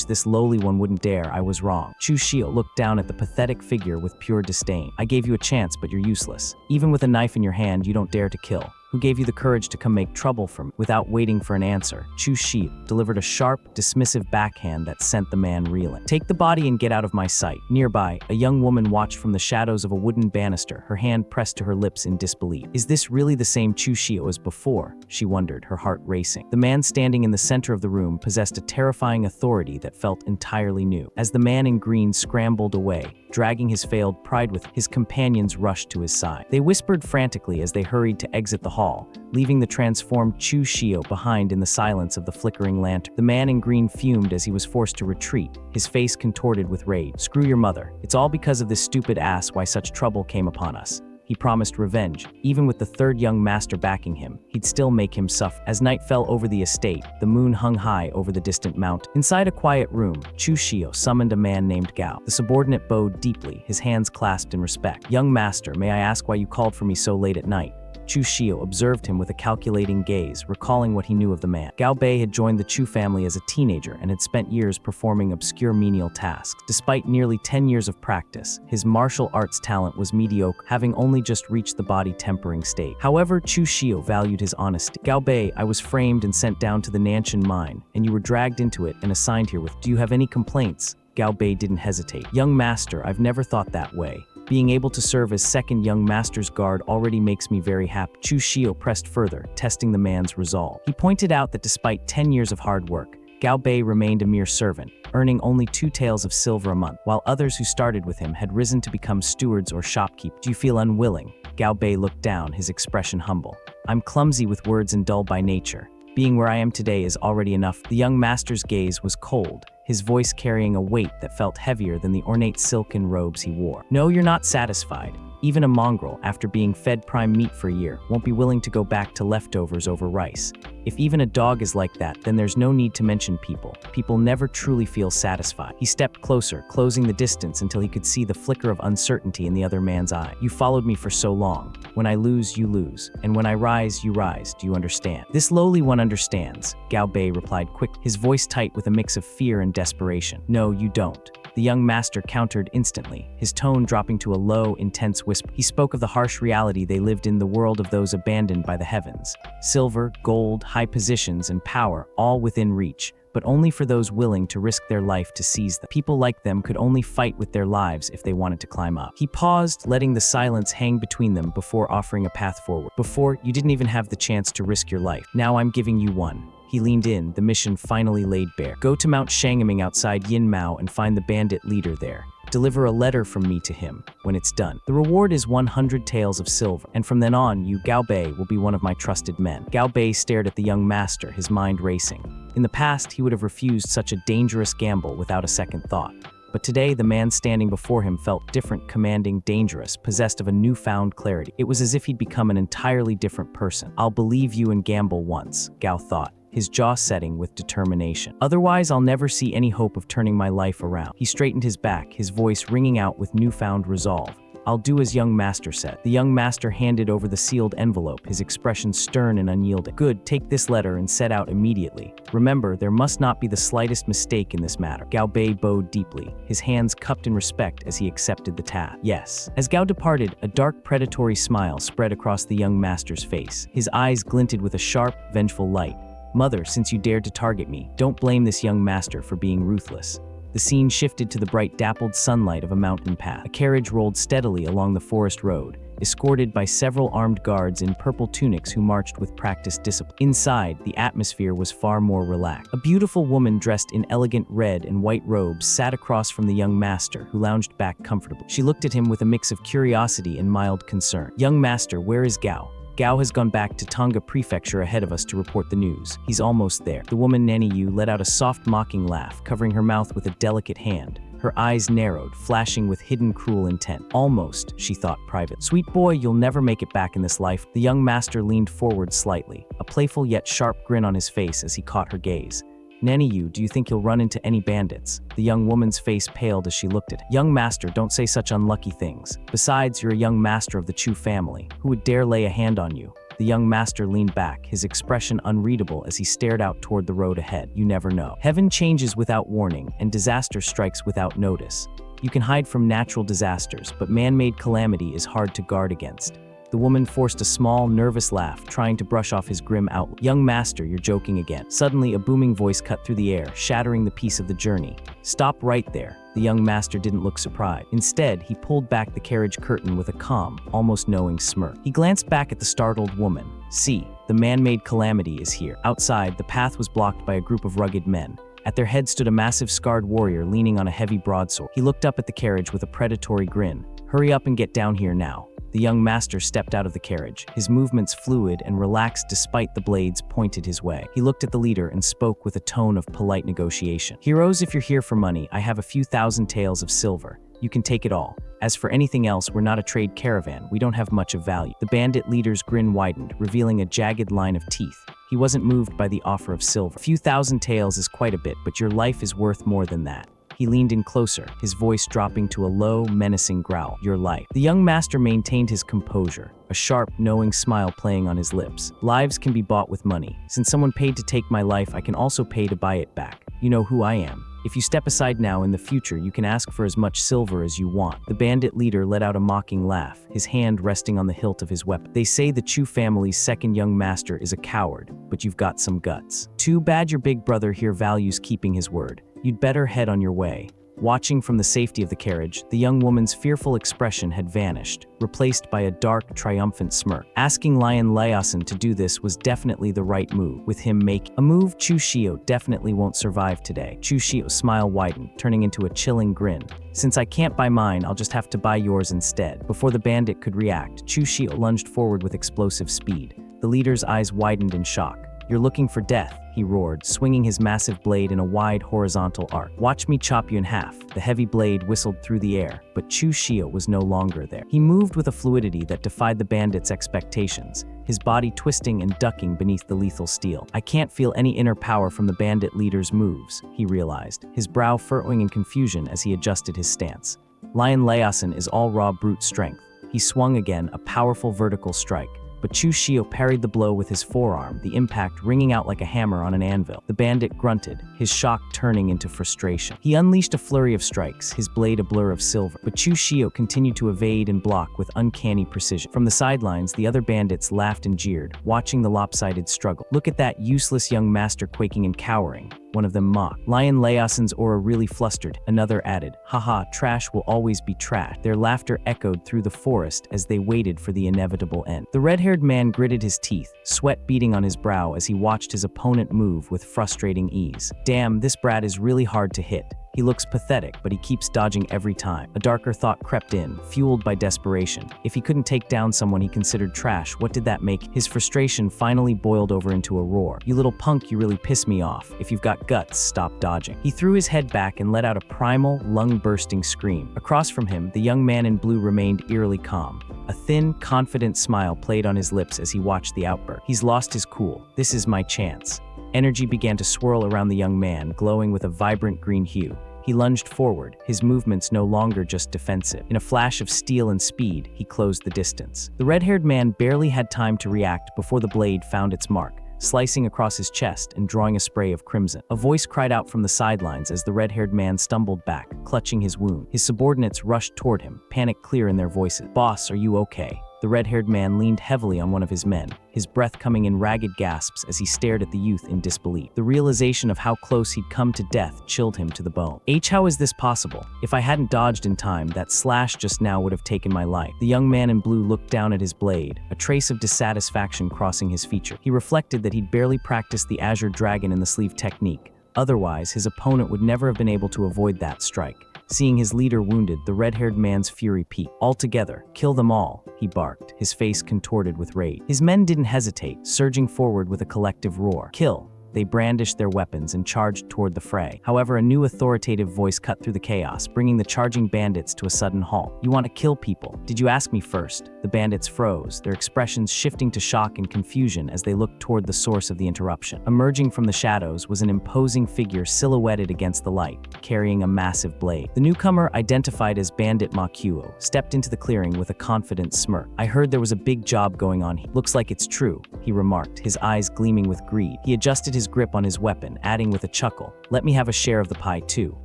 This lowly one wouldn't dare, I was wrong." Chu Xiu looked down at the pathetic figure with pure disdain. "I gave you a chance, but you're useless. Even with a knife in your hand, you don't dare to kill. Who gave you the courage to come make trouble for me?" Without waiting for an answer, Chu Xiu delivered a sharp, dismissive backhand that sent the man reeling. "Take the body and get out of my sight." Nearby, a young woman watched from the shadows of a wooden banister, her hand pressed to her lips in disbelief. Is this really the same Chu Xiu as before? She wondered, her heart racing. The man standing in the center of the room possessed a terrifying authority that felt entirely new. As the man in green scrambled away, dragging his failed pride with his companions rushed to his side. They whispered frantically as they hurried to exit the hall, leaving the transformed Chu Xiu behind in the silence of the flickering lantern. The man in green fumed as he was forced to retreat, his face contorted with rage. "Screw your mother. It's all because of this stupid ass why such trouble came upon us." He promised revenge. Even with the third young master backing him, he'd still make him suffer. As night fell over the estate, the moon hung high over the distant mountain. Inside a quiet room, Chu Xiu summoned a man named Gao. The subordinate bowed deeply, his hands clasped in respect. "Young master, may I ask why you called for me so late at night?" Chu Xiu observed him with a calculating gaze, recalling what he knew of the man. Gao Bei had joined the Chu family as a teenager and had spent years performing obscure menial tasks. Despite nearly 10 years of practice, his martial arts talent was mediocre, having only just reached the body-tempering state. However, Chu Xiu valued his honesty. "Gao Bei, I was framed and sent down to the Nanshan mine, and you were dragged into it and assigned here with. Do you have any complaints?" Gao Bei didn't hesitate. "Young master, I've never thought that way. Being able to serve as second young master's guard already makes me very happy." Chu Xiu pressed further, testing the man's resolve. He pointed out that despite 10 years of hard work, Gao Bei remained a mere servant, earning only 2 taels of silver a month, while others who started with him had risen to become stewards or shopkeepers. "Do you feel unwilling?" Gao Bei looked down, his expression humble. "I'm clumsy with words and dull by nature. Being where I am today is already enough." The young master's gaze was cold, his voice carrying a weight that felt heavier than the ornate silken robes he wore. "No, you're not satisfied. Even a mongrel, after being fed prime meat for a year, won't be willing to go back to leftovers over rice. If even a dog is like that, then there's no need to mention people. People never truly feel satisfied." He stepped closer, closing the distance until he could see the flicker of uncertainty in the other man's eye. "You followed me for so long. When I lose, you lose. And when I rise, you rise. Do you understand?" "This lowly one understands," Gao Bei replied quickly, his voice tight with a mix of fear and desperation. "No, you don't." The young master countered instantly, his tone dropping to a low, intense whisper. He spoke of the harsh reality they lived in, the world of those abandoned by the heavens. Silver, gold, high positions, and power, all within reach, but only for those willing to risk their life to seize them. People like them could only fight with their lives if they wanted to climb up. He paused, letting the silence hang between them before offering a path forward. "Before, you didn't even have the chance to risk your life. Now I'm giving you one." He leaned in, the mission finally laid bare. "Go to Mount Shangming outside Yin Mao and find the bandit leader there. Deliver a letter from me to him. When it's done, the reward is 100 taels of silver, and from then on, you, Gao Bei, will be one of my trusted men." Gao Bei stared at the young master, his mind racing. In the past, he would have refused such a dangerous gamble without a second thought. But today, the man standing before him felt different, commanding, dangerous, possessed of a newfound clarity. It was as if he'd become an entirely different person. "I'll believe you and gamble once," Gao thought, his jaw setting with determination. "Otherwise, I'll never see any hope of turning my life around." He straightened his back, his voice ringing out with newfound resolve. I'll do as young master said. The young master handed over the sealed envelope, his expression stern and unyielding. Good, take this letter and set out immediately. Remember, there must not be the slightest mistake in this matter. Gao Bei bowed deeply, his hands cupped in respect as he accepted the task. Yes. As Gao departed, a dark predatory smile spread across the young master's face. His eyes glinted with a sharp, vengeful light. Mother, since you dared to target me, don't blame this young master for being ruthless. The scene shifted to the bright dappled sunlight of a mountain path. A carriage rolled steadily along the forest road, escorted by several armed guards in purple tunics who marched with practiced discipline. Inside, the atmosphere was far more relaxed. A beautiful woman dressed in elegant red and white robes sat across from the young master, who lounged back comfortably. She looked at him with a mix of curiosity and mild concern. Young master, where is Gao? Gao has gone back to Tonga Prefecture ahead of us to report the news. He's almost there. The woman Nanny Yu let out a soft mocking laugh, covering her mouth with a delicate hand. Her eyes narrowed, flashing with hidden cruel intent. Almost, she thought private. Sweet boy, you'll never make it back in this life. The young master leaned forward slightly, a playful yet sharp grin on his face as he caught her gaze. Nanny Yu, do you think you'll run into any bandits? The young woman's face paled as she looked at him. Young master, don't say such unlucky things. Besides, you're a young master of the Chu family. Who would dare lay a hand on you? The young master leaned back, his expression unreadable as he stared out toward the road ahead. You never know. Heaven changes without warning, and disaster strikes without notice. You can hide from natural disasters, but man-made calamity is hard to guard against. The woman forced a small, nervous laugh, trying to brush off his grim outlook. Young master, you're joking again. Suddenly, a booming voice cut through the air, shattering the peace of the journey. Stop right there. The young master didn't look surprised. Instead, he pulled back the carriage curtain with a calm, almost knowing smirk. He glanced back at the startled woman. See, the man-made calamity is here. Outside, the path was blocked by a group of rugged men. At their head stood a massive scarred warrior leaning on a heavy broadsword. He looked up at the carriage with a predatory grin. Hurry up and get down here now. The young master stepped out of the carriage, his movements fluid and relaxed despite the blades pointed his way. He looked at the leader and spoke with a tone of polite negotiation. Heroes, if you're here for money, I have a few thousand taels of silver. You can take it all. As for anything else, we're not a trade caravan. We don't have much of value. The bandit leader's grin widened, revealing a jagged line of teeth. He wasn't moved by the offer of silver. A few thousand taels is quite a bit, but your life is worth more than that. He leaned in closer, his voice dropping to a low, menacing growl. Your life. The young master maintained his composure, a sharp, knowing smile playing on his lips. Lives can be bought with money. Since someone paid to take my life, I can also pay to buy it back. You know who I am. If you step aside now, in the future, you can ask for as much silver as you want. The bandit leader let out a mocking laugh, his hand resting on the hilt of his weapon. They say the Chu family's second young master is a coward, but you've got some guts. Too bad your big brother here values keeping his word. You'd better head on your way. Watching from the safety of the carriage, the young woman's fearful expression had vanished, replaced by a dark, triumphant smirk. Asking Lion Laosin to do this was definitely the right move, with him making a move Chu Xiu definitely won't survive today. Chu Xiu's smile widened, turning into a chilling grin. Since I can't buy mine, I'll just have to buy yours instead. Before the bandit could react, Chu Xiu lunged forward with explosive speed. The leader's eyes widened in shock. You're looking for death, he roared, swinging his massive blade in a wide horizontal arc. Watch me chop you in half. The heavy blade whistled through the air, but Chu Xiu was no longer there. He moved with a fluidity that defied the bandit's expectations, his body twisting and ducking beneath the lethal steel. I can't feel any inner power from the bandit leader's moves, he realized, his brow furrowing in confusion as he adjusted his stance. Lion Laosin is all raw brute strength. He swung again, a powerful vertical strike. But Chu Xiu parried the blow with his forearm, the impact ringing out like a hammer on an anvil. The bandit grunted, his shock turning into frustration. He unleashed a flurry of strikes, his blade a blur of silver. But Chu Xiu continued to evade and block with uncanny precision. From the sidelines, the other bandits laughed and jeered, watching the lopsided struggle. Look at that useless young master quaking and cowering, one of them mocked. Lion Laosin's aura really flustered, another added, haha, trash will always be trash. Their laughter echoed through the forest as they waited for the inevitable end. The red-haired man gritted his teeth, sweat beading on his brow as he watched his opponent move with frustrating ease. Damn, this brat is really hard to hit. He looks pathetic, but he keeps dodging every time. A darker thought crept in, fueled by desperation. If he couldn't take down someone he considered trash, what did that make? His frustration finally boiled over into a roar. You little punk, you really piss me off. If you've got guts, stop dodging. He threw his head back and let out a primal, lung-bursting scream. Across from him, the young man in blue remained eerily calm. A thin, confident smile played on his lips as he watched the outburst. He's lost his cool. This is my chance. Energy began to swirl around the young man, glowing with a vibrant green hue. He He lunged forward, his movements no longer just defensive. In a flash of steel and speed, he closed the distance. The red-haired man barely had time to react before the blade found its mark, slicing across his chest and drawing a spray of crimson. A voice cried out from the sidelines as the red-haired man stumbled back, clutching his wound. His subordinates rushed toward him, panic clear in their voices. "Boss, are you okay?" The red-haired man leaned heavily on one of his men, his breath coming in ragged gasps as he stared at the youth in disbelief. The realization of how close he'd come to death chilled him to the bone. How is this possible? If I hadn't dodged in time, that slash just now would have taken my life." The young man in blue looked down at his blade, a trace of dissatisfaction crossing his feature. He reflected that he'd barely practiced the Azure Dragon in the sleeve technique. Otherwise, his opponent would never have been able to avoid that strike. Seeing his leader wounded, the red-haired man's fury peaked. "All together, kill them all," he barked, his face contorted with rage. His men didn't hesitate, surging forward with a collective roar. "Kill!" They brandished their weapons and charged toward the fray. However, a new authoritative voice cut through the chaos, bringing the charging bandits to a sudden halt. "You want to kill people? Did you ask me first?" The bandits froze, their expressions shifting to shock and confusion as they looked toward the source of the interruption. Emerging from the shadows was an imposing figure silhouetted against the light, carrying a massive blade. The newcomer, identified as Bandit Ma Qiu, stepped into the clearing with a confident smirk. "I heard there was a big job going on. Looks like it's true," he remarked, his eyes gleaming with greed. He adjusted his grip on his weapon, adding with a chuckle, "Let me have a share of the pie too."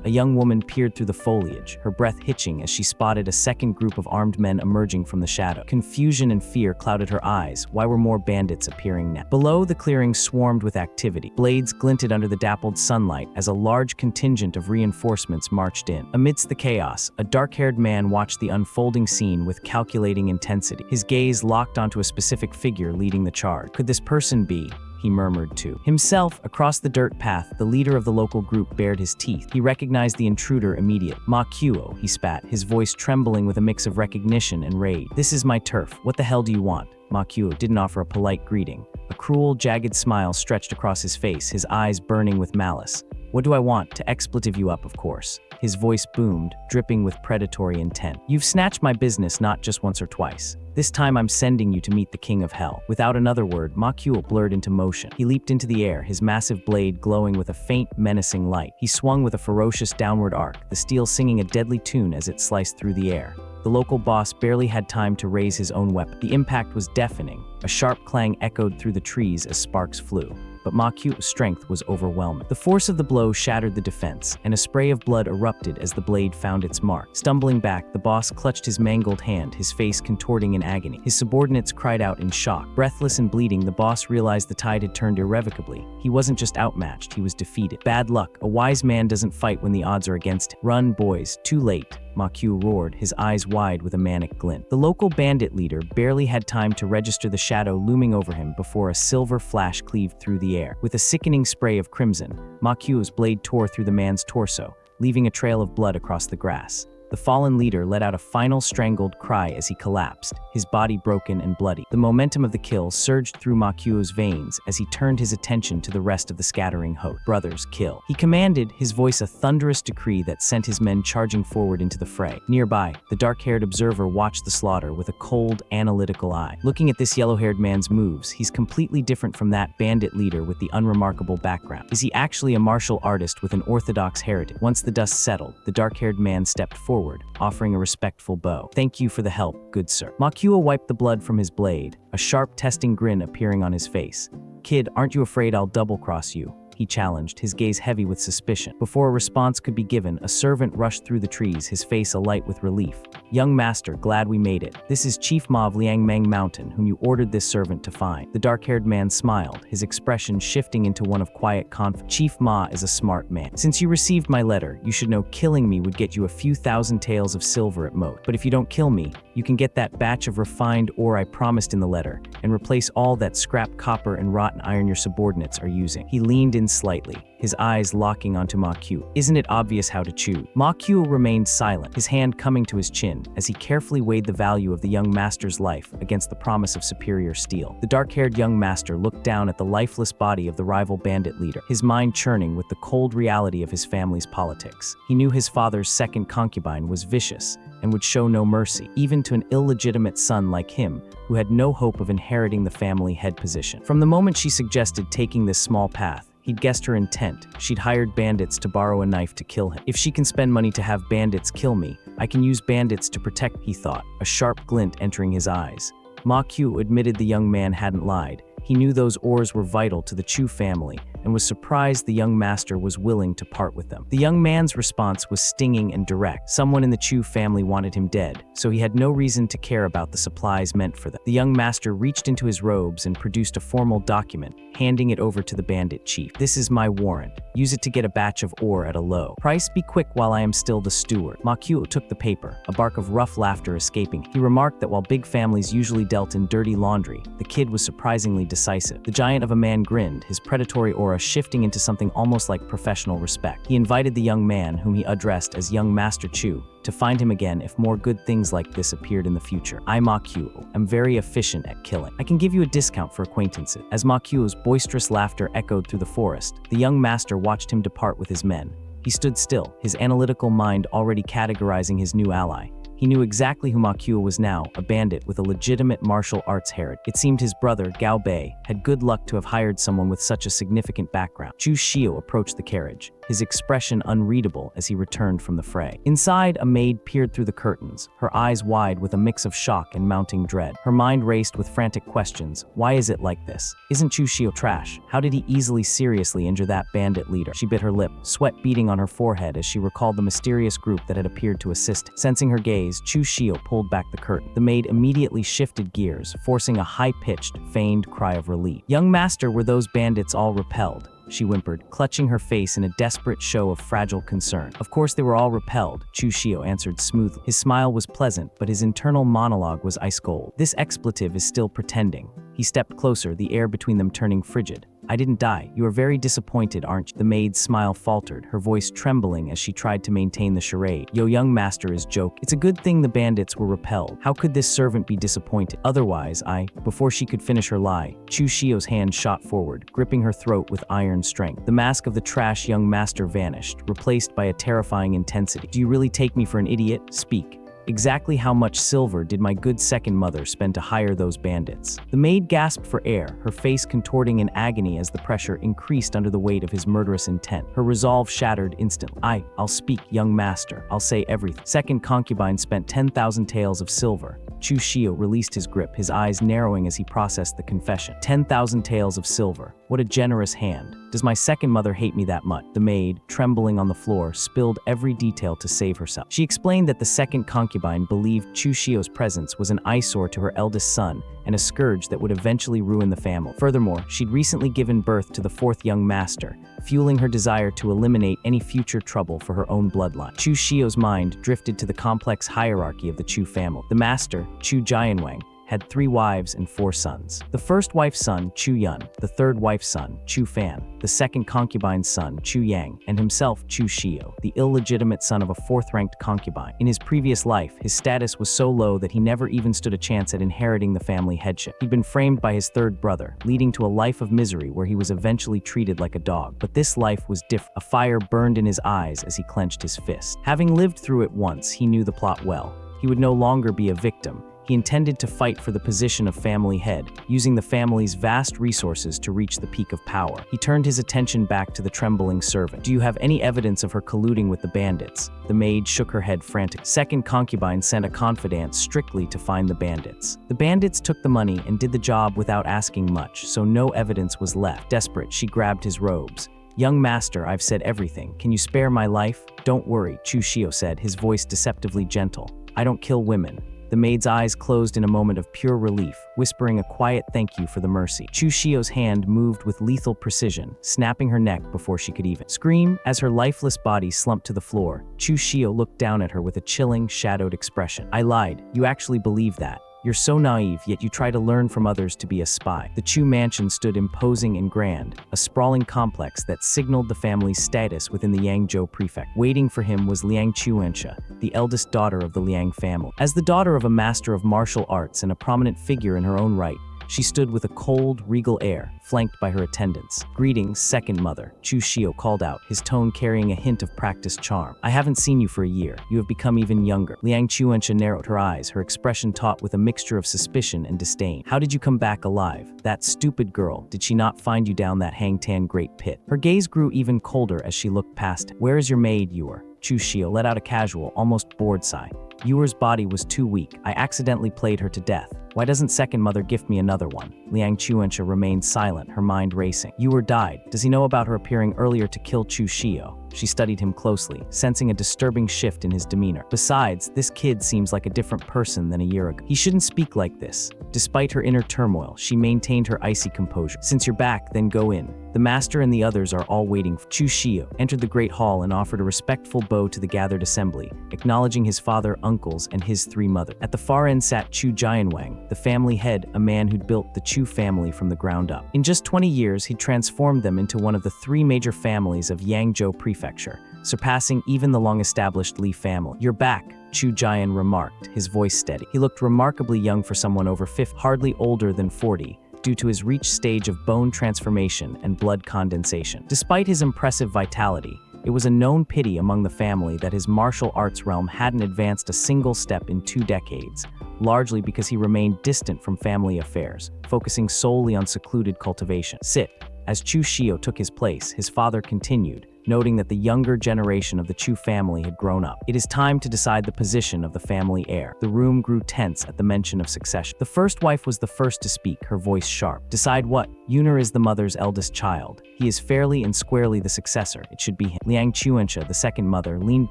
A young woman peered through the foliage, her breath hitching as she spotted a second group of armed men emerging from the shadow. Confusion and fear clouded her eyes. Why were more bandits appearing now? Below, the clearing swarmed with activity. Blades glinted under the dappled sunlight as a large contingent of reinforcements marched in. Amidst the chaos, a dark-haired man watched the unfolding scene with calculating intensity. His gaze locked onto a specific figure leading the charge. Could this person be? He murmured to himself. Across the dirt path, the leader of the local group bared his teeth. He recognized the intruder immediately. "Ma Qiu," he spat, his voice trembling with a mix of recognition and rage. "This is my turf. What the hell do you want?" Ma Qiu didn't offer a polite greeting. A cruel, jagged smile stretched across his face, his eyes burning with malice. "What do I want? To expletive you up, of course." His voice boomed, dripping with predatory intent. "You've snatched my business not just once or twice. This time I'm sending you to meet the king of hell." Without another word, Ma Qiu blurred into motion. He leaped into the air, his massive blade glowing with a faint, menacing light. He swung with a ferocious downward arc, the steel singing a deadly tune as it sliced through the air. The local boss barely had time to raise his own weapon. The impact was deafening. A sharp clang echoed through the trees as sparks flew. But Ma Qiu's strength was overwhelming. The force of the blow shattered the defense, and a spray of blood erupted as the blade found its mark. Stumbling back, the boss clutched his mangled hand, his face contorting in agony. His subordinates cried out in shock. Breathless and bleeding, the boss realized the tide had turned irrevocably. He wasn't just outmatched, he was defeated. Bad luck. A wise man doesn't fight when the odds are against him. "Run, boys. Too late." Ma Qiu roared, his eyes wide with a manic glint. The local bandit leader barely had time to register the shadow looming over him before a silver flash cleaved through the air. With a sickening spray of crimson, Ma Qiu's blade tore through the man's torso, leaving a trail of blood across the grass. The fallen leader let out a final strangled cry as he collapsed, his body broken and bloody. The momentum of the kill surged through Ma Qiu's veins as he turned his attention to the rest of the scattering host. "Brothers, kill." He commanded, his voice a thunderous decree that sent his men charging forward into the fray. Nearby, the dark-haired observer watched the slaughter with a cold, analytical eye. Looking at this yellow-haired man's moves, he's completely different from that bandit leader with the unremarkable background. Is he actually a martial artist with an orthodox heritage? Once the dust settled, the dark-haired man stepped forward, offering a respectful bow. "Thank you for the help, good sir." Ma Qiu wiped the blood from his blade, a sharp, testing grin appearing on his face. "Kid, aren't you afraid I'll double-cross you?" he challenged, his gaze heavy with suspicion. Before a response could be given, a servant rushed through the trees, his face alight with relief. "Young master, glad we made it. This is Chief Ma of Liangmeng Mountain, whom you ordered this servant to find." The dark-haired man smiled, his expression shifting into one of quiet confidence. "Chief Ma is a smart man. Since you received my letter, you should know killing me would get you a few thousand taels of silver at most. But if you don't kill me, you can get that batch of refined ore I promised in the letter, and replace all that scrap copper and rotten iron your subordinates are using." He leaned in slightly, his eyes locking onto Ma Qiu. "Isn't it obvious how to choose?" Ma Qiu remained silent, his hand coming to his chin, as he carefully weighed the value of the young master's life against the promise of superior steel. The dark-haired young master looked down at the lifeless body of the rival bandit leader, his mind churning with the cold reality of his family's politics. He knew his father's second concubine was vicious and would show no mercy, even to an illegitimate son like him, who had no hope of inheriting the family head position. From the moment she suggested taking this small path, He'd guessed her intent. She'd hired bandits to borrow a knife to kill him. If she can spend money to have bandits kill me, I can use bandits to protect, he thought, a sharp glint entering his eyes. Ma Qiu admitted the young man hadn't lied. He knew those ores were vital to the Chu family and was surprised the young master was willing to part with them. The young man's response was stinging and direct. Someone in the Chu family wanted him dead, so he had no reason to care about the supplies meant for them. The young master reached into his robes and produced a formal document, handing it over to the bandit chief. This is my warrant. Use it to get a batch of ore at a low price. Be quick while I am still the steward. Ma Qiu took the paper, a bark of rough laughter escaping. He remarked that while big families usually dealt in dirty laundry, the kid was surprisingly decisive. The giant of a man grinned, his predatory aura shifting into something almost like professional respect. He invited the young man, whom he addressed as young Master Chu, to find him again if more good things like this appeared in the future. I, Ma Qiu, am very efficient at killing. I can give you a discount for acquaintances. As Ma Qiu's boisterous laughter echoed through the forest, the young master watched him depart with his men. He stood still, his analytical mind already categorizing his new ally. He knew exactly who Ma Qiu was now, a bandit with a legitimate martial arts heritage. It seemed his brother, Gao Bei, had good luck to have hired someone with such a significant background. Chu Xiu approached the carriage, his expression unreadable as he returned from the fray. Inside, a maid peered through the curtains, her eyes wide with a mix of shock and mounting dread. Her mind raced with frantic questions. Why is it like this? Isn't Chu Xiu trash? How did he easily seriously injure that bandit leader? She bit her lip, sweat beading on her forehead as she recalled the mysterious group that had appeared to assist. Sensing her gaze, Chu Xiu pulled back the curtain. The maid immediately shifted gears, forcing a high-pitched, feigned cry of relief. Young master, were those bandits all repelled? She whimpered, clutching her face in a desperate show of fragile concern. Of course they were all repelled, Chu Xiu answered smoothly. His smile was pleasant, but his internal monologue was ice cold. This expletive is still pretending. He stepped closer, the air between them turning frigid. I didn't die. You are very disappointed, aren't you? The maid's smile faltered, her voice trembling as she tried to maintain the charade. Yo, young master is joke. It's a good thing the bandits were repelled. How could this servant be disappointed? Otherwise, Before she could finish her lie, Chu Xiu's hand shot forward, gripping her throat with iron strength. The mask of the trash young master vanished, replaced by a terrifying intensity. Do you really take me for an idiot? Speak. Exactly how much silver did my good second mother spend to hire those bandits? The maid gasped for air, her face contorting in agony as the pressure increased under the weight of his murderous intent. Her resolve shattered instantly. I'll speak, young master. I'll say everything. Second concubine spent 10,000 taels of silver. Chu Xiu released his grip, his eyes narrowing as he processed the confession. 10,000 taels of silver. What a generous hand. Does my second mother hate me that much? The maid, trembling on the floor, spilled every detail to save herself. She explained that the second concubine believed Chu Xiu's presence was an eyesore to her eldest son and a scourge that would eventually ruin the family. Furthermore, she'd recently given birth to the fourth young master, fueling her desire to eliminate any future trouble for her own bloodline. Chu Xiu's mind drifted to the complex hierarchy of the Chu family. The master, Chu Jianwang, had 3 wives and 4 sons. The first wife's son, Chu Yun, the third wife's son, Chu Fan, the second concubine's son, Chu Yang, and himself, Chu Xiu, the illegitimate son of a 4th-ranked concubine. In his previous life, his status was so low that he never even stood a chance at inheriting the family headship. He'd been framed by his third brother, leading to a life of misery where he was eventually treated like a dog. But this life was different. A fire burned in his eyes as he clenched his fist. Having lived through it once, he knew the plot well. He would no longer be a victim. He intended to fight for the position of family head, using the family's vast resources to reach the peak of power. He turned his attention back to the trembling servant. Do you have any evidence of her colluding with the bandits? The maid shook her head frantically. Second concubine sent a confidant strictly to find the bandits. The bandits took the money and did the job without asking much, so no evidence was left. Desperate, she grabbed his robes. Young master, I've said everything. Can you spare my life? Don't worry, Chu Xiu said, his voice deceptively gentle. I don't kill women. The maid's eyes closed in a moment of pure relief, whispering a quiet thank you for the mercy. Chu Xiu's hand moved with lethal precision, snapping her neck before she could even scream. As her lifeless body slumped to the floor, Chu Xiu looked down at her with a chilling, shadowed expression. I lied. You actually believe that. You're so naive, yet you try to learn from others to be a spy. The Chu mansion stood imposing and grand, a sprawling complex that signaled the family's status within the Yangzhou prefect. Waiting for him was Liang Chuansha, the eldest daughter of the Liang family. As the daughter of a master of martial arts and a prominent figure in her own right, She stood with a cold, regal air, flanked by her attendants. "Greetings, second mother," Chu Xiu called out, his tone carrying a hint of practiced charm. "I haven't seen you for a year. You have become even younger." Liang Chuanxia narrowed her eyes, her expression taut with a mixture of suspicion and disdain. "How did you come back alive? That stupid girl, did she not find you down that hangtan great pit?" Her gaze grew even colder as she looked past him. "Where is your maid, Ewer?" Chu Xiu let out a casual, almost bored sigh. "Ewer's body was too weak. I accidentally played her to death. Why doesn't second mother gift me another one?" Liang Chuanxia remained silent, her mind racing. "Ewer died. Does he know about her appearing earlier to kill Chu Xiu?" She studied him closely, sensing a disturbing shift in his demeanor. "Besides, this kid seems like a different person than a year ago. He shouldn't speak like this." Despite her inner turmoil, she maintained her icy composure. "Since you're back, then go in. The master and the others are all waiting." Chu Xiu entered the great hall and offered a respectful bow to the gathered assembly, acknowledging his father, uncles, and his three mothers. At the far end sat Chu Jianwang, the family head, a man who'd built the Chu family from the ground up. In just 20 years, he'd transformed them into one of the three major families of Yangzhou Prefecture, surpassing even the long-established Li family. "You're back," Chu Jian remarked, his voice steady. He looked remarkably young for someone over 50, hardly older than 40, due to his reached stage of bone transformation and blood condensation. Despite his impressive vitality, it was a known pity among the family that his martial arts realm hadn't advanced a single step in 2 decades, largely because he remained distant from family affairs, focusing solely on secluded cultivation. "Sit." As Chu Xiu took his place, his father continued, noting that the younger generation of the Chu family had grown up. "It is time to decide the position of the family heir." The room grew tense at the mention of succession. The first wife was the first to speak, her voice sharp. "Decide what? Yuner is the mother's eldest child. He is fairly and squarely the successor. It should be him." Liang Chuanxia, the second mother, leaned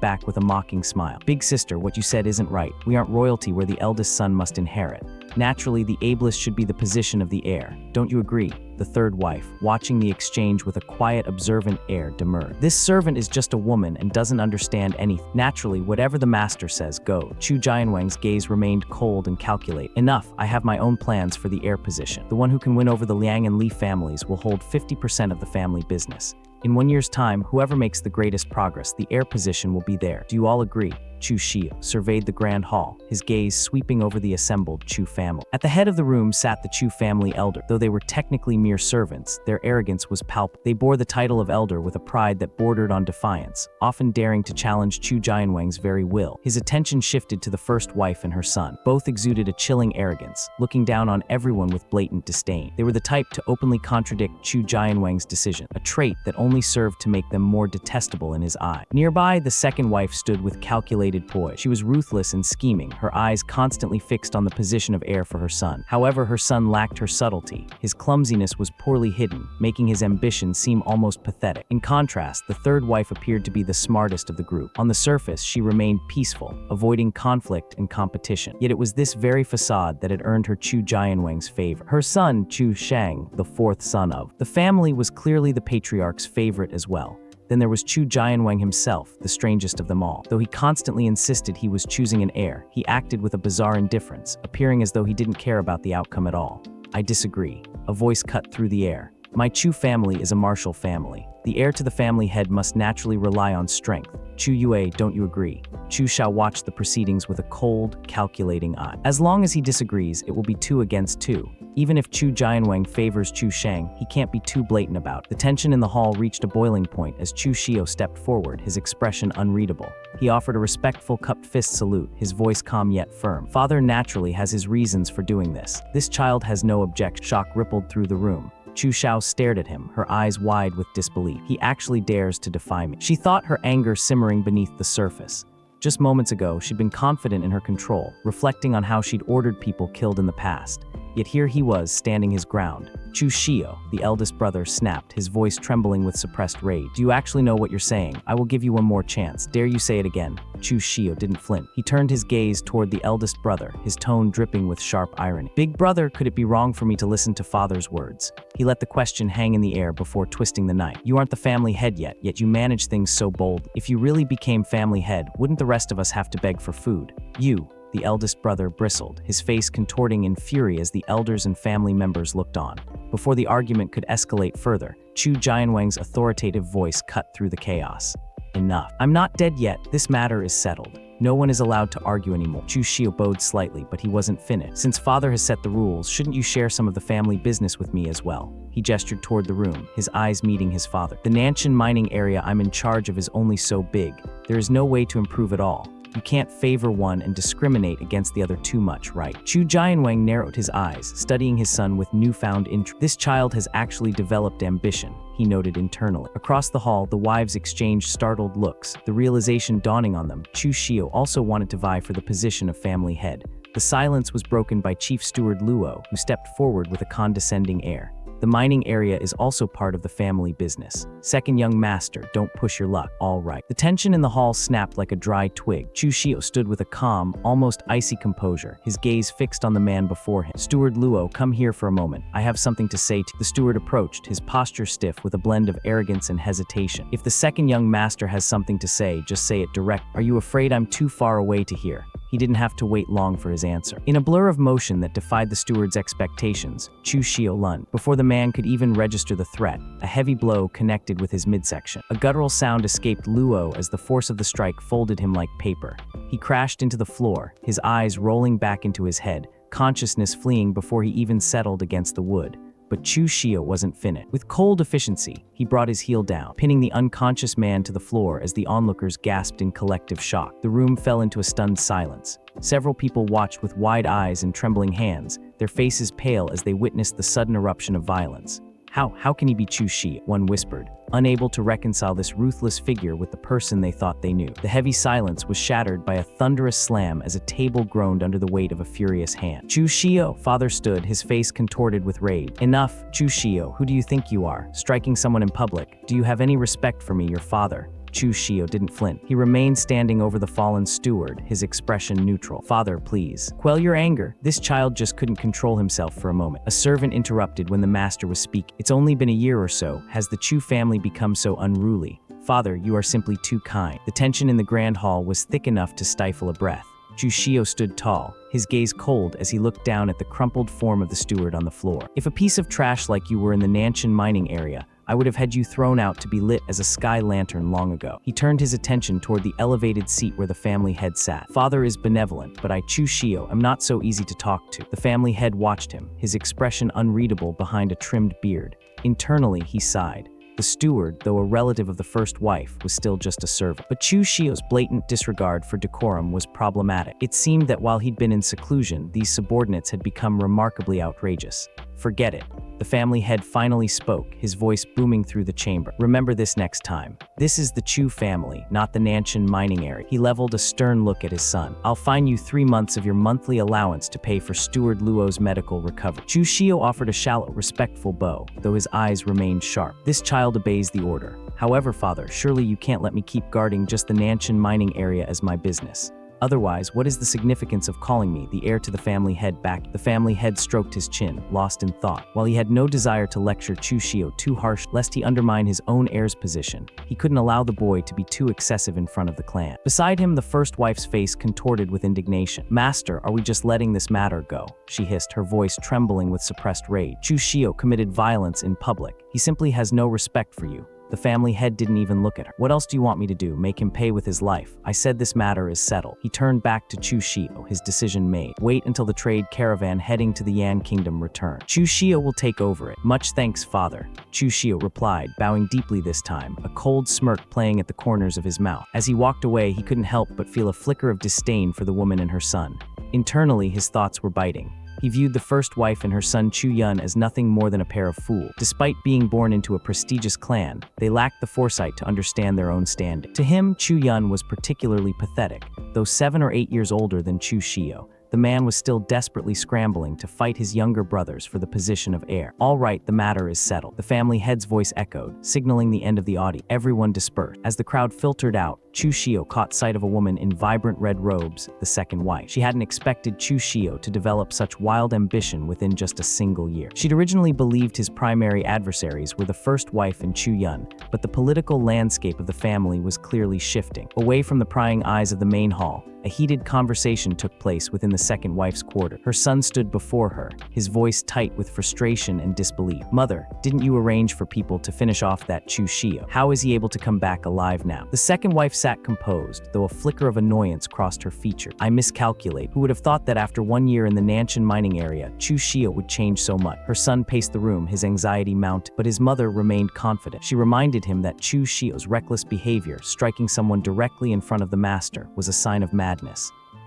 back with a mocking smile. "Big sister, what you said isn't right. We aren't royalty where the eldest son must inherit. Naturally, the ablest should be the position of the heir. Don't you agree?" The third wife, watching the exchange with a quiet, observant air, demurred. "This servant is just a woman and doesn't understand anything. Naturally, whatever the master says, go." Chu Jianwang's gaze remained cold and calculating. "Enough, I have my own plans for the heir position. The one who can win over the Liang and Li families will hold 50% of the family business. In 1 year's time, whoever makes the greatest progress, the heir position will be there. Do you all agree?" Chu Xiu surveyed the grand hall, his gaze sweeping over the assembled Chu family. At the head of the room sat the Chu family elder. Though they were technically mere servants, their arrogance was palpable. They bore the title of elder with a pride that bordered on defiance, often daring to challenge Chu Jianwang's very will. His attention shifted to the first wife and her son. Both exuded a chilling arrogance, looking down on everyone with blatant disdain. They were the type to openly contradict Chu Jianwang's decision, a trait that only served to make them more detestable in his eye. Nearby, the second wife stood with calculated poise. She was ruthless and scheming, her eyes constantly fixed on the position of heir for her son. However, her son lacked her subtlety. His clumsiness was poorly hidden, making his ambition seem almost pathetic. In contrast, the third wife appeared to be the smartest of the group. On the surface, she remained peaceful, avoiding conflict and competition. Yet it was this very facade that had earned her Chu Jianwang's favor. Her son, Chu Shang, the fourth son of the family, was clearly the patriarch's favorite as well. Then there was Chu Jianwang himself, the strangest of them all. Though he constantly insisted he was choosing an heir, he acted with a bizarre indifference, appearing as though he didn't care about the outcome at all. "I disagree." A voice cut through the air. "My Chu family is a martial family. The heir to the family head must naturally rely on strength. Chu Yue, don't you agree?" Chu Xiao watched the proceedings with a cold, calculating eye. As long as he disagrees, it will be 2 against 2. Even if Chu Jianwang favors Chu Shang, he can't be too blatant about it. The tension in the hall reached a boiling point as Chu Xiu stepped forward, his expression unreadable. He offered a respectful cupped fist salute, his voice calm yet firm. "Father naturally has his reasons for doing this. This child has no objection." Shock rippled through the room. Chu Xiao stared at him, her eyes wide with disbelief. "He actually dares to defy me." She thought, her anger simmering beneath the surface. Just moments ago, she'd been confident in her control, reflecting on how she'd ordered people killed in the past. Yet here he was, standing his ground. Chu Xiu, the eldest brother, snapped, his voice trembling with suppressed rage. "Do you actually know what you're saying? I will give you one more chance. Dare you say it again?" Chu Xiu didn't flinch. He turned his gaze toward the eldest brother, his tone dripping with sharp irony. "Big brother, could it be wrong for me to listen to father's words?" He let the question hang in the air before twisting the knife. "You aren't the family head yet you manage things so bold. If you really became family head, wouldn't the rest of us have to beg for food?" "You," the eldest brother bristled, his face contorting in fury as the elders and family members looked on. Before the argument could escalate further, Chu Jianwang's authoritative voice cut through the chaos. "Enough. I'm not dead yet. This matter is settled." No one is allowed to argue anymore. Chu Xiu bowed slightly, but he wasn't finished. Since father has set the rules, shouldn't you share some of the family business with me as well? He gestured toward the room, his eyes meeting his father. The Nanshan mining area I'm in charge of is only so big. There is no way to improve it all. You can't favor one and discriminate against the other too much, right? Chu Jianwang narrowed his eyes, studying his son with newfound interest. This child has actually developed ambition, he noted internally. Across the hall, the wives exchanged startled looks, the realization dawning on them. Chu Xiu also wanted to vie for the position of family head. The silence was broken by Chief Steward Luo, who stepped forward with a condescending air. The mining area is also part of the family business. Second young master, don't push your luck, all right. The tension in the hall snapped like a dry twig. Chu Xiu stood with a calm, almost icy composure, his gaze fixed on the man before him. Steward Luo, come here for a moment. I have something to say to you. The steward approached, his posture stiff with a blend of arrogance and hesitation. If the second young master has something to say, just say it direct. Are you afraid I'm too far away to hear? He didn't have to wait long for his answer. In a blur of motion that defied the steward's expectations, Chu Xiu lunged. Before the man could even register the threat, a heavy blow connected with his midsection. A guttural sound escaped Luo as the force of the strike folded him like paper. He crashed into the floor, his eyes rolling back into his head, consciousness fleeing before he even settled against the wood. But Chu Xiu wasn't finished. With cold efficiency, he brought his heel down, pinning the unconscious man to the floor as the onlookers gasped in collective shock. The room fell into a stunned silence. Several people watched with wide eyes and trembling hands, their faces pale as they witnessed the sudden eruption of violence. How can he be Chu Xiu? One whispered, unable to reconcile this ruthless figure with the person they thought they knew. The heavy silence was shattered by a thunderous slam as a table groaned under the weight of a furious hand. Chu Xiu, father stood, his face contorted with rage. Enough, Chu Xiu, who do you think you are? Striking someone in public? Do you have any respect for me, your father? Chu Xiu didn't flint. He remained standing over the fallen steward, his expression neutral. Father, please. Quell your anger. This child just couldn't control himself for a moment. A servant interrupted when the master was speaking. It's only been a year or so. Has the Chu family become so unruly? Father, you are simply too kind. The tension in the grand hall was thick enough to stifle a breath. Chu Xiu stood tall, his gaze cold as he looked down at the crumpled form of the steward on the floor. If a piece of trash like you were in the Nanshan mining area, I would have had you thrown out to be lit as a sky lantern long ago. He turned his attention toward the elevated seat where the family head sat. Father is benevolent, but I, Chu Xiu, am not so easy to talk to. The family head watched him, his expression unreadable behind a trimmed beard. Internally, he sighed. The steward, though a relative of the first wife, was still just a servant. But Chu Xiu's blatant disregard for decorum was problematic. It seemed that while he'd been in seclusion, these subordinates had become remarkably outrageous. Forget it. The family head finally spoke, his voice booming through the chamber. Remember this next time. This is the Chu family, not the Nanshan mining area. He leveled a stern look at his son. I'll fine you 3 months of your monthly allowance to pay for Steward Luo's medical recovery. Chu Xiu offered a shallow, respectful bow, though his eyes remained sharp. This child obeys the order. However, father, surely you can't let me keep guarding just the Nanshan mining area as my business. Otherwise, what is the significance of calling me the heir to the family head back? The family head stroked his chin, lost in thought. While he had no desire to lecture Chu Xiu too harsh lest he undermine his own heir's position, he couldn't allow the boy to be too excessive in front of the clan. Beside him, the first wife's face contorted with indignation. Master, are we just letting this matter go? She hissed, her voice trembling with suppressed rage. Chu Xiu committed violence in public. He simply has no respect for you. The family head didn't even look at her. What else do you want me to do? Make him pay with his life? I said this matter is settled. He turned back to Chu Xiu, his decision made. Wait until the trade caravan heading to the Yan Kingdom return. Chu Xiu will take over it. Much thanks, father. Chu Xiu replied, bowing deeply this time, a cold smirk playing at the corners of his mouth. As he walked away, he couldn't help but feel a flicker of disdain for the woman and her son. Internally, his thoughts were biting. He viewed the first wife and her son Chu Yun as nothing more than a pair of fools. Despite being born into a prestigious clan, they lacked the foresight to understand their own standing. To him, Chu Yun was particularly pathetic. Though 7 or 8 years older than Chu Xiu, the man was still desperately scrambling to fight his younger brothers for the position of heir. All right, the matter is settled. The family head's voice echoed, signaling the end of the audience. Everyone dispersed. As the crowd filtered out, Chu Xiu caught sight of a woman in vibrant red robes, the second wife. She hadn't expected Chu Xiu to develop such wild ambition within just a single year. She'd originally believed his primary adversaries were the first wife and Chu Yun, but the political landscape of the family was clearly shifting. Away from the prying eyes of the main hall, A heated conversation took place within the second wife's quarter. Her son stood before her, his voice tight with frustration and disbelief. "Mother, didn't you arrange for people to finish off that Chu Xiu? How is he able to come back alive now?" The second wife sat composed, though a flicker of annoyance crossed her features. "I miscalculate. Who would have thought that after 1 year in the Nanshan mining area, Chu Xiu would change so much?" Her son paced the room, his anxiety mounted, but his mother remained confident. She reminded him that Chu Xiu's reckless behavior, striking someone directly in front of the master, was a sign of madness.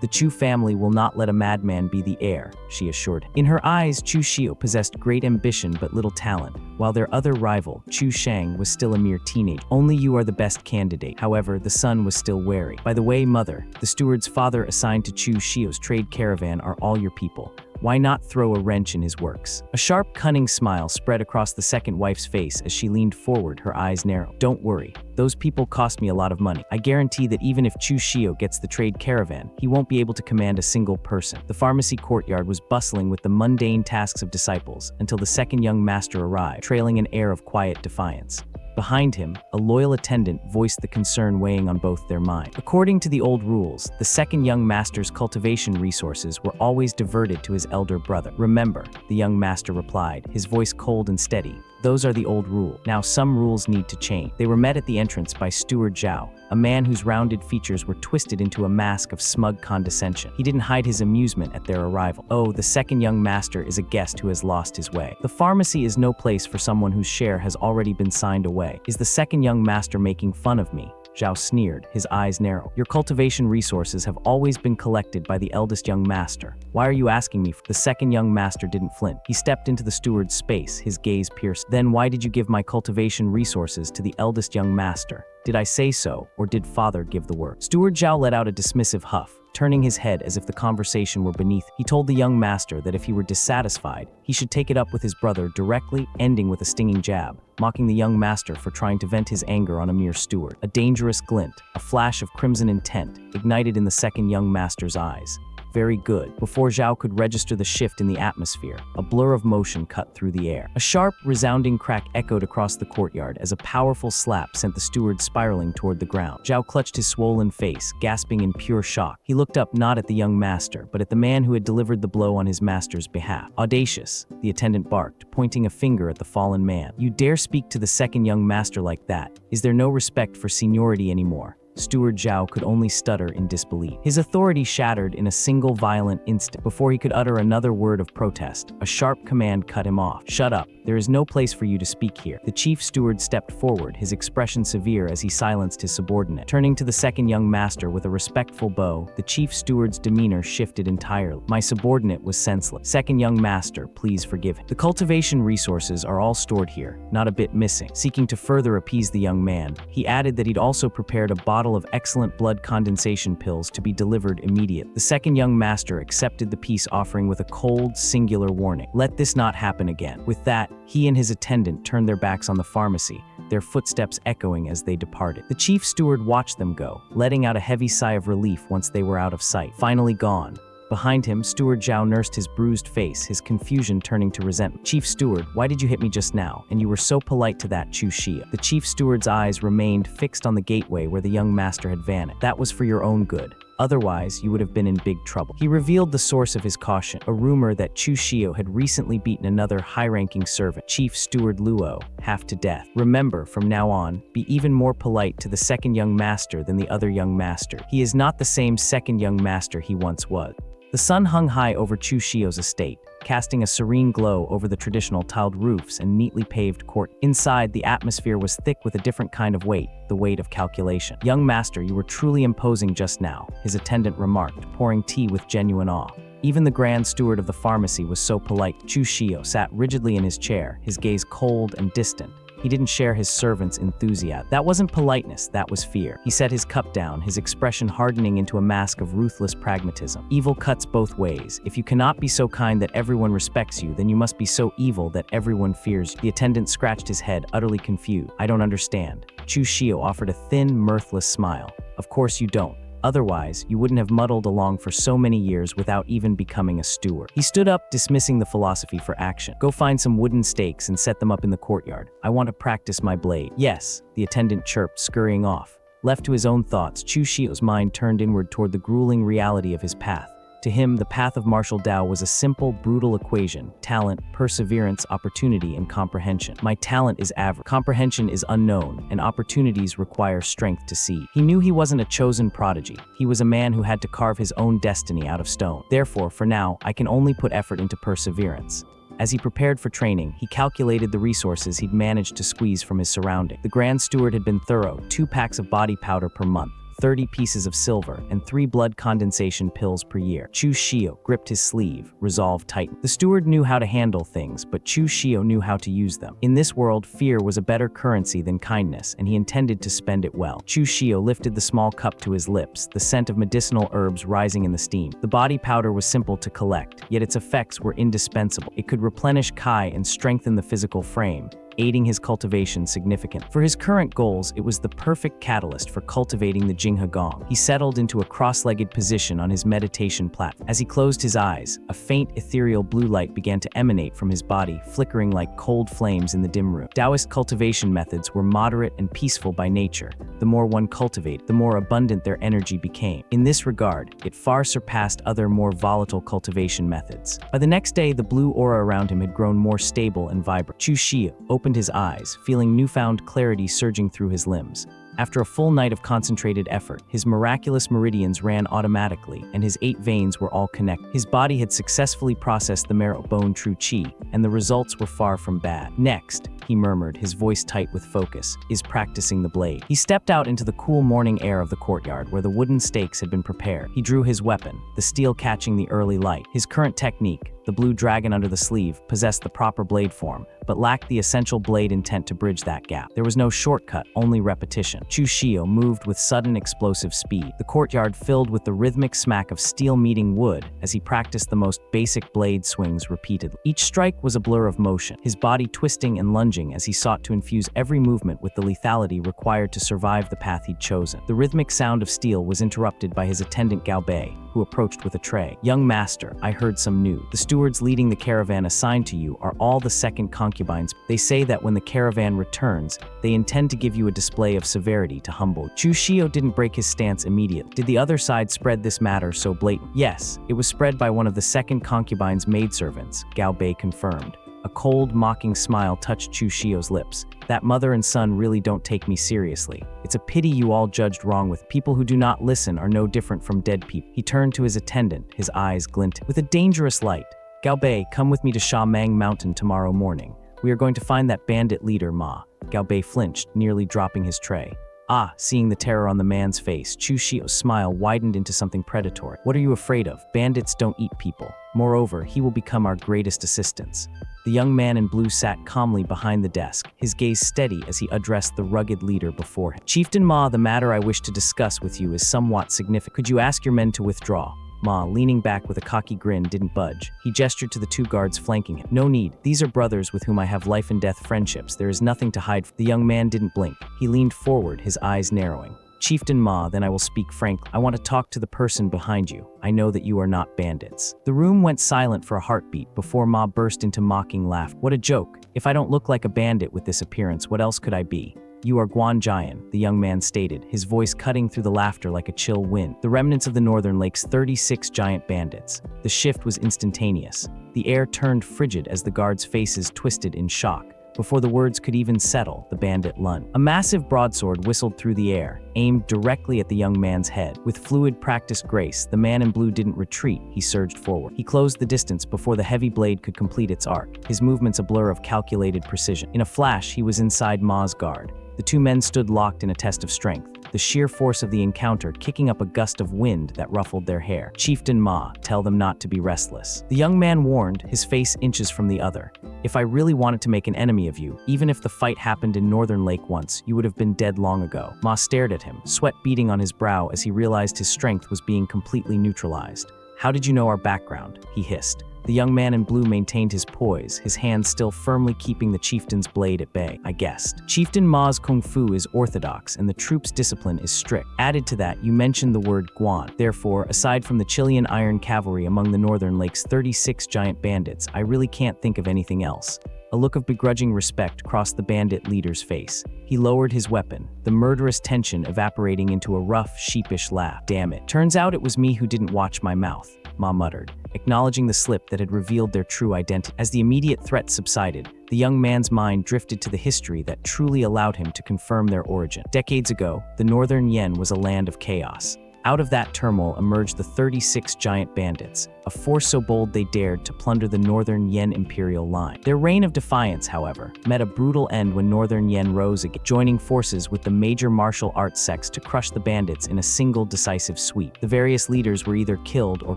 "The Chu family will not let a madman be the heir," she assured him. In her eyes, Chu Xiu possessed great ambition but little talent, while their other rival, Chu Shang, was still a mere teenager. "Only you are the best candidate." However, the son was still wary. "By the way, mother, the steward's father assigned to Chu Xiu's trade caravan are all your people. Why not throw a wrench in his works?" A sharp, cunning smile spread across the second wife's face as she leaned forward, her eyes narrow. "Don't worry. Those people cost me a lot of money. I guarantee that even if Chu Xiu gets the trade caravan, he won't be able to command a single person." The pharmacy courtyard was bustling with the mundane tasks of disciples until the second young master arrived, trailing an air of quiet defiance. Behind him, a loyal attendant voiced the concern weighing on both their minds. According to the old rules, the second young master's cultivation resources were always diverted to his elder brother. "Remember," the young master replied, his voice cold and steady. "Those are the old rules. Now some rules need to change." They were met at the entrance by Steward Zhao, a man whose rounded features were twisted into a mask of smug condescension. He didn't hide his amusement at their arrival. "Oh, the second young master is a guest who has lost his way. The pharmacy is no place for someone whose share has already been signed away. Is the second young master making fun of me?" Zhao sneered, his eyes narrow. "Your cultivation resources have always been collected by the eldest young master. Why are you asking me?" The second young master didn't flint. He stepped into the steward's space, his gaze pierced. "Then why did you give my cultivation resources to the eldest young master? Did I say so, or did father give the word?" Steward Zhao let out a dismissive huff, turning his head as if the conversation were beneath. He told the young master that if he were dissatisfied, he should take it up with his brother directly, ending with a stinging jab, mocking the young master for trying to vent his anger on a mere steward. A dangerous glint, a flash of crimson intent, ignited in the second young master's eyes. "Very good." Before Zhao could register the shift in the atmosphere, a blur of motion cut through the air. A sharp, resounding crack echoed across the courtyard as a powerful slap sent the steward spiraling toward the ground. Zhao clutched his swollen face, gasping in pure shock. He looked up not at the young master, but at the man who had delivered the blow on his master's behalf. "Audacious," the attendant barked, pointing a finger at the fallen man. "You dare speak to the second young master like that? Is there no respect for seniority anymore?" Steward Zhao could only stutter in disbelief. His authority shattered in a single violent instant. Before he could utter another word of protest, a sharp command cut him off. "Shut up. There is no place for you to speak here." The chief steward stepped forward, his expression severe as he silenced his subordinate. Turning to the second young master with a respectful bow, the chief steward's demeanor shifted entirely. "My subordinate was senseless. Second young master, please forgive him. The cultivation resources are all stored here, not a bit missing." Seeking to further appease the young man, he added that he'd also prepared a bottle of excellent blood condensation pills to be delivered immediately. The second young master accepted the peace offering with a cold, singular warning. "Let this not happen again." With that, he and his attendant turned their backs on the pharmacy, their footsteps echoing as they departed. The chief steward watched them go, letting out a heavy sigh of relief once they were out of sight. Finally gone. Behind him, Steward Zhao nursed his bruised face, his confusion turning to resentment. "Chief Steward, why did you hit me just now? And you were so polite to that Chu Xiu." The chief steward's eyes remained fixed on the gateway where the young master had vanished. "That was for your own good. Otherwise, you would have been in big trouble." He revealed the source of his caution, a rumor that Chu Xiu had recently beaten another high-ranking servant, Chief Steward Luo, half to death. "Remember, from now on, be even more polite to the second young master than the other young master. He is not the same second young master he once was." The sun hung high over Chu Xiu's estate, casting a serene glow over the traditional tiled roofs and neatly paved court. Inside, the atmosphere was thick with a different kind of weight, the weight of calculation. "Young master, you were truly imposing just now," his attendant remarked, pouring tea with genuine awe. Even the grand steward of the pharmacy was so polite. Chu Xiu sat rigidly in his chair, his gaze cold and distant. He didn't share his servant's enthusiasm. That wasn't politeness, that was fear. He set his cup down, his expression hardening into a mask of ruthless pragmatism. "Evil cuts both ways. If you cannot be so kind that everyone respects you, then you must be so evil that everyone fears you." The attendant scratched his head, utterly confused. "I don't understand." Chu Xiu offered a thin, mirthless smile. "Of course you don't. Otherwise, you wouldn't have muddled along for so many years without even becoming a steward." He stood up, dismissing the philosophy for action. "Go find some wooden stakes and set them up in the courtyard. I want to practice my blade." "Yes," the attendant chirped, scurrying off. Left to his own thoughts, Chu Xiu's mind turned inward toward the grueling reality of his path. To him, the path of martial Dao was a simple, brutal equation: talent, perseverance, opportunity, and comprehension. My talent is average, comprehension is unknown, and opportunities require strength to see. He knew he wasn't a chosen prodigy. He was a man who had to carve his own destiny out of stone. Therefore, for now, I can only put effort into perseverance. As he prepared for training, he calculated the resources he'd managed to squeeze from his surroundings. The Grand Steward had been thorough: 2 packs of body powder per month, 30 pieces of silver, and 3 blood condensation pills per year. Chu Xiu gripped his sleeve, resolve tightened. The steward knew how to handle things, but Chu Xiu knew how to use them. In this world, fear was a better currency than kindness, and he intended to spend it well. Chu Xiu lifted the small cup to his lips, the scent of medicinal herbs rising in the steam. The body powder was simple to collect, yet its effects were indispensable. It could replenish Kai and strengthen the physical frame, aiding his cultivation significantly. For his current goals, it was the perfect catalyst for cultivating the Jinghe Gong. He settled into a cross-legged position on his meditation platform. As he closed his eyes, a faint ethereal blue light began to emanate from his body, flickering like cold flames in the dim room. Taoist cultivation methods were moderate and peaceful by nature. The more one cultivated, the more abundant their energy became. In this regard, it far surpassed other more volatile cultivation methods. By the next day, the blue aura around him had grown more stable and vibrant. Chu Xiu opened his eyes, feeling newfound clarity surging through his limbs. After a full night of concentrated effort, his miraculous meridians ran automatically, and his 8 veins were all connected. His body had successfully processed the marrow bone true qi, and the results were far from bad. Next, he murmured, his voice tight with focus, is practicing the blade. He stepped out into the cool morning air of the courtyard where the wooden stakes had been prepared. He drew his weapon, the steel catching the early light. His current technique, the blue dragon under the sleeve, possessed the proper blade form, but lacked the essential blade intent to bridge that gap. There was no shortcut, only repetition. Chu Xiu moved with sudden explosive speed. The courtyard filled with the rhythmic smack of steel meeting wood as he practiced the most basic blade swings repeatedly. Each strike was a blur of motion, his body twisting and lunging as he sought to infuse every movement with the lethality required to survive the path he'd chosen. The rhythmic sound of steel was interrupted by his attendant Gao Bei, who approached with a tray. Young master, I heard some news. The stewards leading the caravan assigned to you are all the second concubines. They say that when the caravan returns, they intend to give you a display of severity to humble you. Chu Xiu didn't break his stance immediately. Did the other side spread this matter so blatant? Yes, it was spread by one of the second concubine's maidservants, Gao Bei confirmed. A cold, mocking smile touched Chu Xiu's lips. That mother and son really don't take me seriously. It's a pity you all judged wrong with. People who do not listen are no different from dead people. He turned to his attendant, his eyes glinting. With a dangerous light, Gao Bei, come with me to Sha Mang Mountain tomorrow morning. We are going to find that bandit leader Ma. Gao Bei flinched, nearly dropping his tray. Ah, seeing the terror on the man's face, Chu Xiu's smile widened into something predatory. What are you afraid of? Bandits don't eat people. Moreover, he will become our greatest assistance. The young man in blue sat calmly behind the desk, his gaze steady as he addressed the rugged leader before him. Chieftain Ma, the matter I wish to discuss with you is somewhat significant. Could you ask your men to withdraw? Ma, leaning back with a cocky grin, didn't budge. He gestured to the 2 guards flanking him. No need. These are brothers with whom I have life and death friendships. There is nothing to hide. The young man didn't blink. He leaned forward, his eyes narrowing. Chieftain Ma, then I will speak frankly. I want to talk to the person behind you. I know that you are not bandits. The room went silent for a heartbeat before Ma burst into mocking laughter. What a joke. If I don't look like a bandit with this appearance, what else could I be? You are Guan Jian, the young man stated, his voice cutting through the laughter like a chill wind. The remnants of the Northern Lake's 36 giant bandits. The shift was instantaneous. The air turned frigid as the guards' faces twisted in shock. Before the words could even settle, the bandit lunged. A massive broadsword whistled through the air, aimed directly at the young man's head. With fluid, practiced grace, the man in blue didn't retreat, he surged forward. He closed the distance before the heavy blade could complete its arc, his movements a blur of calculated precision. In a flash, he was inside Ma's guard. The 2 men stood locked in a test of strength, the sheer force of the encounter kicking up a gust of wind that ruffled their hair. Chieftain Ma, tell them not to be restless. The young man warned, his face inches from the other. If I really wanted to make an enemy of you, even if the fight happened in Northern Lake once, you would have been dead long ago. Ma stared at him, sweat beading on his brow as he realized his strength was being completely neutralized. How did you know our background? He hissed. The young man in blue maintained his poise, his hands still firmly keeping the chieftain's blade at bay. I guessed. Chieftain Ma's kung fu is orthodox and the troops' discipline is strict. Added to that, you mentioned the word Guan. Therefore, aside from the Chilean Iron Cavalry among the Northern Lake's 36 giant bandits, I really can't think of anything else. A look of begrudging respect crossed the bandit leader's face. He lowered his weapon, the murderous tension evaporating into a rough, sheepish laugh. Damn it. Turns out it was me who didn't watch my mouth, Ma muttered, acknowledging the slip that had revealed their true identity. As the immediate threat subsided, the young man's mind drifted to the history that truly allowed him to confirm their origin. Decades ago, the Northern Yen was a land of chaos. Out of that turmoil emerged the 36 giant bandits, a force so bold they dared to plunder the Northern Yen imperial line. Their reign of defiance, however, met a brutal end when Northern Yen rose again, joining forces with the major martial arts sects to crush the bandits in a single decisive sweep. The various leaders were either killed or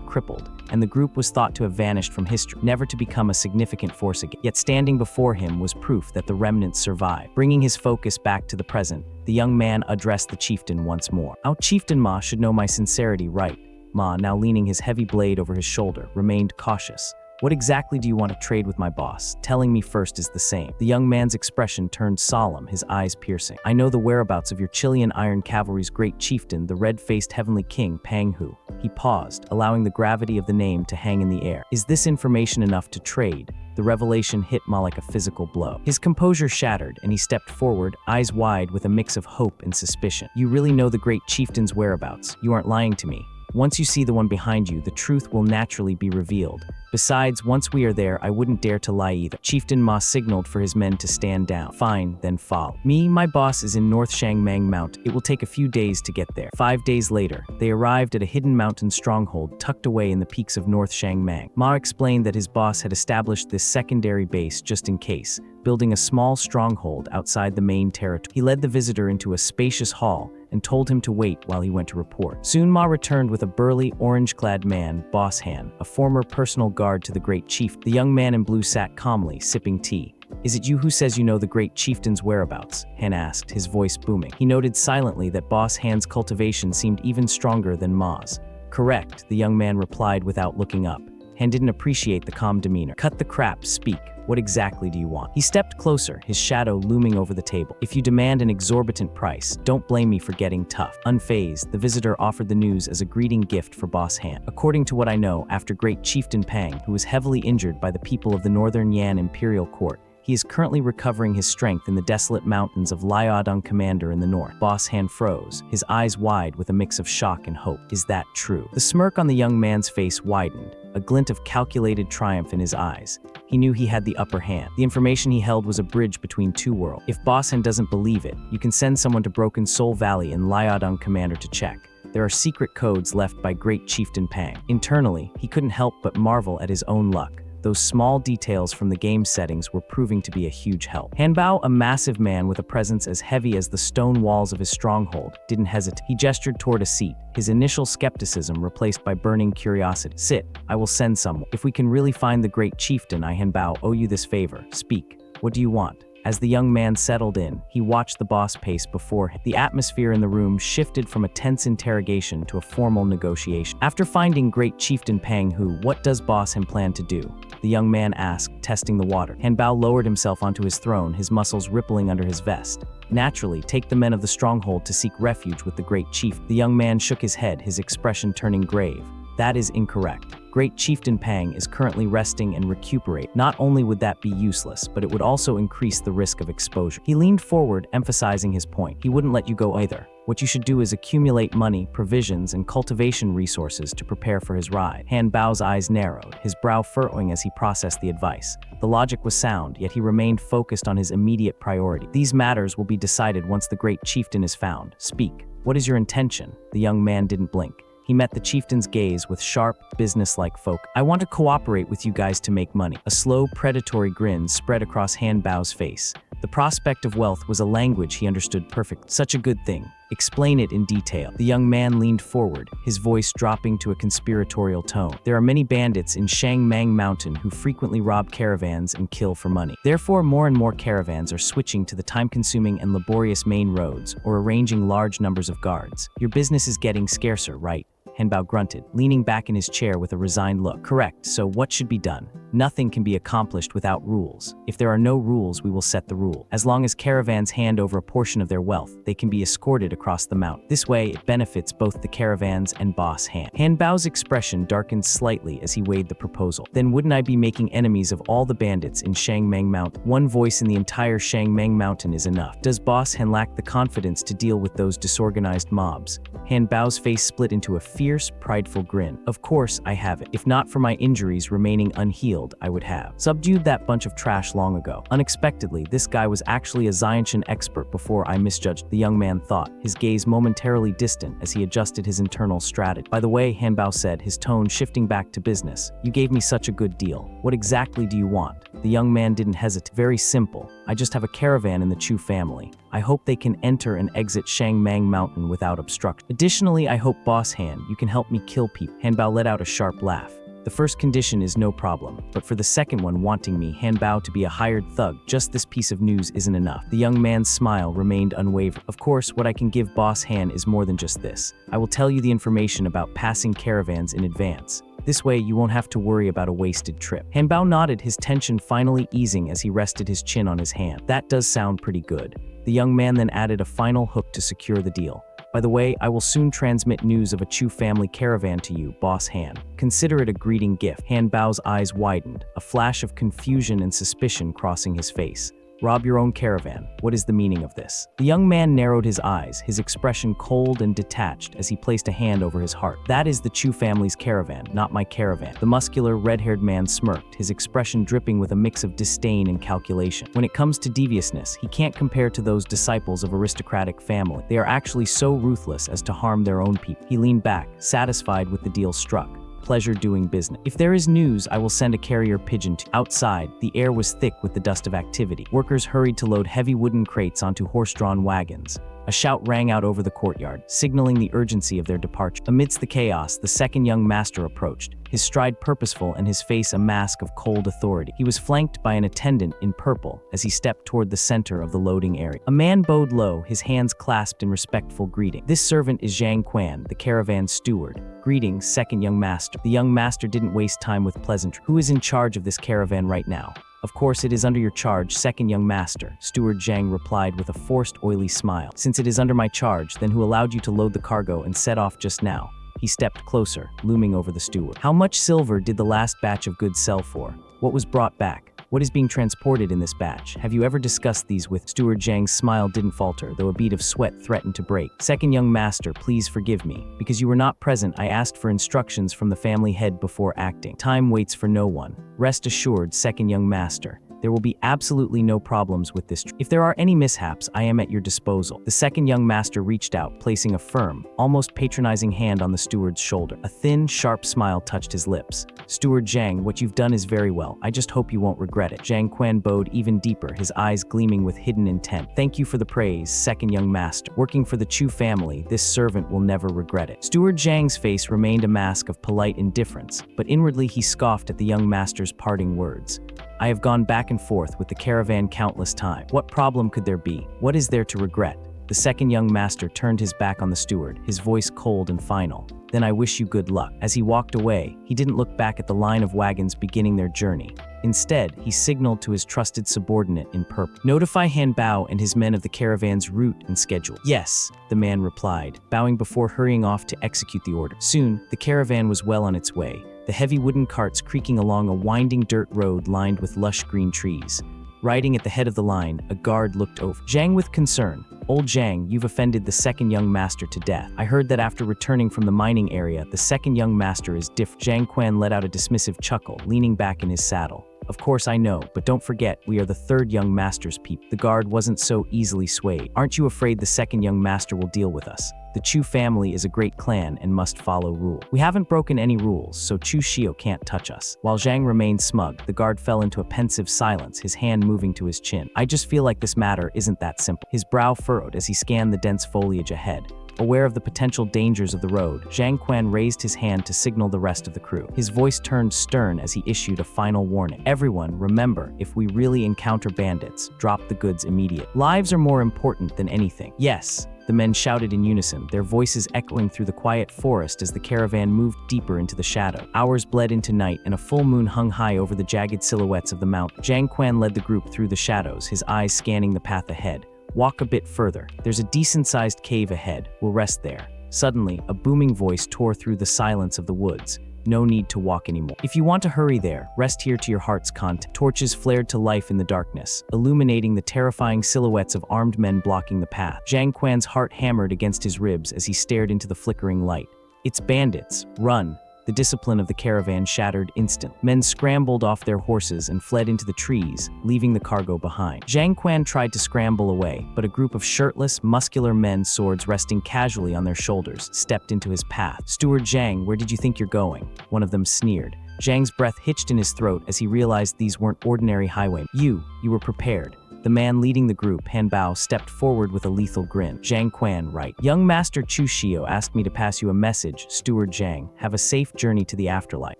crippled, and the group was thought to have vanished from history, never to become a significant force again. Yet standing before him was proof that the remnants survived. Bringing his focus back to the present, the young man addressed the chieftain once more. "Our chieftain Ma should know my sincerity, right?" Ma, now leaning his heavy blade over his shoulder, remained cautious. "What exactly do you want to trade with my boss? Telling me first is the same." The young man's expression turned solemn, his eyes piercing. "I know the whereabouts of your Chilean Iron Cavalry's great chieftain, the red-faced heavenly king, Pang Hu." He paused, allowing the gravity of the name to hang in the air. "Is this information enough to trade?" The revelation hit Ma like a physical blow. His composure shattered, and he stepped forward, eyes wide with a mix of hope and suspicion. "You really know the great chieftain's whereabouts. You aren't lying to me. Once you see the one behind you, the truth will naturally be revealed. Besides, once we are there, I wouldn't dare to lie either." Chieftain Ma signaled for his men to stand down. "Fine, then follow me. My boss is in North Shangmang Mount. It will take a few days to get there." 5 days later, they arrived at a hidden mountain stronghold tucked away in the peaks of North Shangmang. Ma explained that his boss had established this secondary base just in case, building a small stronghold outside the main territory. He led the visitor into a spacious hall and told him to wait while he went to report. Soon Ma returned with a burly, orange-clad man, Boss Han, a former personal guard to the great chief. The young man in blue sat calmly, sipping tea. "Is it you who says you know the great chieftain's whereabouts?" Han asked, his voice booming. He noted silently that Boss Han's cultivation seemed even stronger than Ma's. "Correct," the young man replied without looking up. Han didn't appreciate the calm demeanor. "Cut the crap, speak. What exactly do you want?" He stepped closer, his shadow looming over the table. "If you demand an exorbitant price, don't blame me for getting tough." Unfazed, the visitor offered the news as a greeting gift for Boss Han. "According to what I know, after great chieftain Pang, who was heavily injured by the people of the Northern Yan Imperial Court, he is currently recovering his strength in the desolate mountains of Liaodong Commander in the north." Boss Han froze, his eyes wide with a mix of shock and hope. "Is that true?" The smirk on the young man's face widened, a glint of calculated triumph in his eyes. He knew he had the upper hand. The information he held was a bridge between two worlds. "If Boss Han doesn't believe it, you can send someone to Broken Soul Valley in Liaodong Commander to check. There are secret codes left by great chieftain Pang." Internally, he couldn't help but marvel at his own luck. Those small details from the game settings were proving to be a huge help. Hanbao, a massive man with a presence as heavy as the stone walls of his stronghold, didn't hesitate. He gestured toward a seat, his initial skepticism replaced by burning curiosity. "Sit, I will send someone. If we can really find the great chieftain, I, Hanbao, owe you this favor. Speak. What do you want?" As the young man settled in, he watched the boss pace before him. The atmosphere in the room shifted from a tense interrogation to a formal negotiation. "After finding great chieftain Pang Hu, what does Boss Han plan to do?" the young man asked, testing the water. Hanbao lowered himself onto his throne, his muscles rippling under his vest. "Naturally, take the men of the stronghold to seek refuge with the great chief." The young man shook his head, his expression turning grave. "That is incorrect. Great chieftain Pang is currently resting and recuperate. Not only would that be useless, but it would also increase the risk of exposure." He leaned forward, emphasizing his point. "He wouldn't let you go either. What you should do is accumulate money, provisions, and cultivation resources to prepare for his ride." Han Bao's eyes narrowed, his brow furrowing as he processed the advice. The logic was sound, yet he remained focused on his immediate priority. "These matters will be decided once the great chieftain is found. Speak. What is your intention?" The young man didn't blink. He met the chieftain's gaze with sharp, business-like focus. "I want to cooperate with you guys to make money." A slow, predatory grin spread across Han Bao's face. The prospect of wealth was a language he understood perfectly. "Such a good thing. Explain it in detail." The young man leaned forward, his voice dropping to a conspiratorial tone. "There are many bandits in Shangmang Mountain who frequently rob caravans and kill for money. Therefore, more and more caravans are switching to the time-consuming and laborious main roads or arranging large numbers of guards. Your business is getting scarcer, right?" Hanbao grunted, leaning back in his chair with a resigned look. "Correct, so what should be done?" Nothing can be accomplished without rules. If there are no rules, we will set the rule. As long as caravans hand over a portion of their wealth, they can be escorted across the mountain. This way, it benefits both the caravans and boss Han. Han Bao's expression darkened slightly as he weighed the proposal. Then wouldn't I be making enemies of all the bandits in Shangmeng Mountain? One voice in the entire Shangmeng Mountain is enough. Does boss Han lack the confidence to deal with those disorganized mobs? Han Bao's face split into a fierce, prideful grin. Of course, I have it. If not for my injuries remaining unhealed, I would have subdued that bunch of trash long ago. Unexpectedly, this guy was actually a Xianshan expert before I misjudged, the young man thought, his gaze momentarily distant as he adjusted his internal strategy. By the way, Han Bao said, his tone shifting back to business, you gave me such a good deal. What exactly do you want? The young man didn't hesitate. Very simple. I just have a caravan in the Chu family. I hope they can enter and exit Shangmeng Mountain without obstruction. Additionally, I hope Boss Han, you can help me kill people. Han Bao let out a sharp laugh. The first condition is no problem, but for the second one, wanting me, Han Bao, to be a hired thug, just this piece of news isn't enough. The young man's smile remained unwavering. Of course, what I can give Boss Han is more than just this. I will tell you the information about passing caravans in advance. This way, you won't have to worry about a wasted trip. Han Bao nodded, his tension finally easing as he rested his chin on his hand. That does sound pretty good. The young man then added a final hook to secure the deal. By the way, I will soon transmit news of a Chu family caravan to you, Boss Han. Consider it a greeting gift. Han Bao's eyes widened, a flash of confusion and suspicion crossing his face. Rob your own caravan. What is the meaning of this? The young man narrowed his eyes, his expression cold and detached as he placed a hand over his heart. That is the Chu family's caravan, not my caravan. The muscular, red-haired man smirked, his expression dripping with a mix of disdain and calculation. When it comes to deviousness, he can't compare to those disciples of aristocratic family. They are actually so ruthless as to harm their own people. He leaned back, satisfied with the deal struck. Pleasure doing business. If there is news, I will send a carrier pigeon to. Outside, the air was thick with the dust of activity. Workers hurried to load heavy wooden crates onto horse-drawn wagons. A shout rang out over the courtyard, signaling the urgency of their departure. Amidst the chaos, the second young master approached, his stride purposeful and his face a mask of cold authority. He was flanked by an attendant in purple as he stepped toward the center of the loading area. A man bowed low, his hands clasped in respectful greeting. This servant is Zhang Quan, the caravan steward. Greetings, second young master. The young master didn't waste time with pleasantry. Who is in charge of this caravan right now? Of course, it is under your charge, second young master, Steward Zhang replied with a forced, oily smile. Since it is under my charge, then who allowed you to load the cargo and set off just now? He stepped closer, looming over the steward. How much silver did the last batch of goods sell for? What was brought back? What is being transported in this batch? Have you ever discussed these with? Steward Zhang's smile didn't falter, though a bead of sweat threatened to break. Second young master, please forgive me. Because you were not present, I asked for instructions from the family head before acting. Time waits for no one. Rest assured, second young master. There will be absolutely no problems with this. If there are any mishaps, I am at your disposal. The second young master reached out, placing a firm, almost patronizing hand on the steward's shoulder. A thin, sharp smile touched his lips. Steward Zhang, what you've done is very well. I just hope you won't regret it. Zhang Quan bowed even deeper, his eyes gleaming with hidden intent. Thank you for the praise, second young master. Working for the Chu family, this servant will never regret it. Steward Zhang's face remained a mask of polite indifference, but inwardly he scoffed at the young master's parting words. I have gone back and forth with the caravan countless times. What problem could there be? What is there to regret? The second young master turned his back on the steward, his voice cold and final. Then I wish you good luck. As he walked away, he didn't look back at the line of wagons beginning their journey. Instead, he signaled to his trusted subordinate in purple. Notify Han Bao and his men of the caravan's route and schedule. Yes, the man replied, bowing before hurrying off to execute the order. Soon, the caravan was well on its way, the heavy wooden carts creaking along a winding dirt road lined with lush green trees. Riding at the head of the line, a guard looked over Zhang with concern. Old Zhang, you've offended the second young master to death. I heard that after returning from the mining area, the second young master is different. Zhang Quan let out a dismissive chuckle, leaning back in his saddle. Of course I know, but don't forget, we are the third young master's people. The guard wasn't so easily swayed. Aren't you afraid the second young master will deal with us? The Chu family is a great clan and must follow rules. We haven't broken any rules, so Chu Xiu can't touch us. While Zhang remained smug, the guard fell into a pensive silence, his hand moving to his chin. I just feel like this matter isn't that simple. His brow furrowed as he scanned the dense foliage ahead. Aware of the potential dangers of the road, Zhang Quan raised his hand to signal the rest of the crew. His voice turned stern as he issued a final warning. Everyone, remember, if we really encounter bandits, drop the goods immediately. Lives are more important than anything. Yes, the men shouted in unison, their voices echoing through the quiet forest as the caravan moved deeper into the shadow. Hours bled into night, and a full moon hung high over the jagged silhouettes of the mountain. Zhang Quan led the group through the shadows, his eyes scanning the path ahead. Walk a bit further. There's a decent-sized cave ahead. We'll rest there. Suddenly, a booming voice tore through the silence of the woods. No need to walk anymore. If you want to hurry there, rest here to your heart's content. Torches flared to life in the darkness, illuminating the terrifying silhouettes of armed men blocking the path. Zhang Quan's heart hammered against his ribs as he stared into the flickering light. It's bandits. Run. The discipline of the caravan shattered instantly. Men scrambled off their horses and fled into the trees, leaving the cargo behind. Zhang Quan tried to scramble away, but a group of shirtless, muscular men, swords resting casually on their shoulders, stepped into his path. "Steward Zhang, where did you think you're going?" One of them sneered. Zhang's breath hitched in his throat as he realized these weren't ordinary highwaymen. You were prepared. The man leading the group, Han Bao, stepped forward with a lethal grin. "Zhang Quan, right. Young Master Chu Xiu asked me to pass you a message, Steward Zhang. Have a safe journey to the afterlife."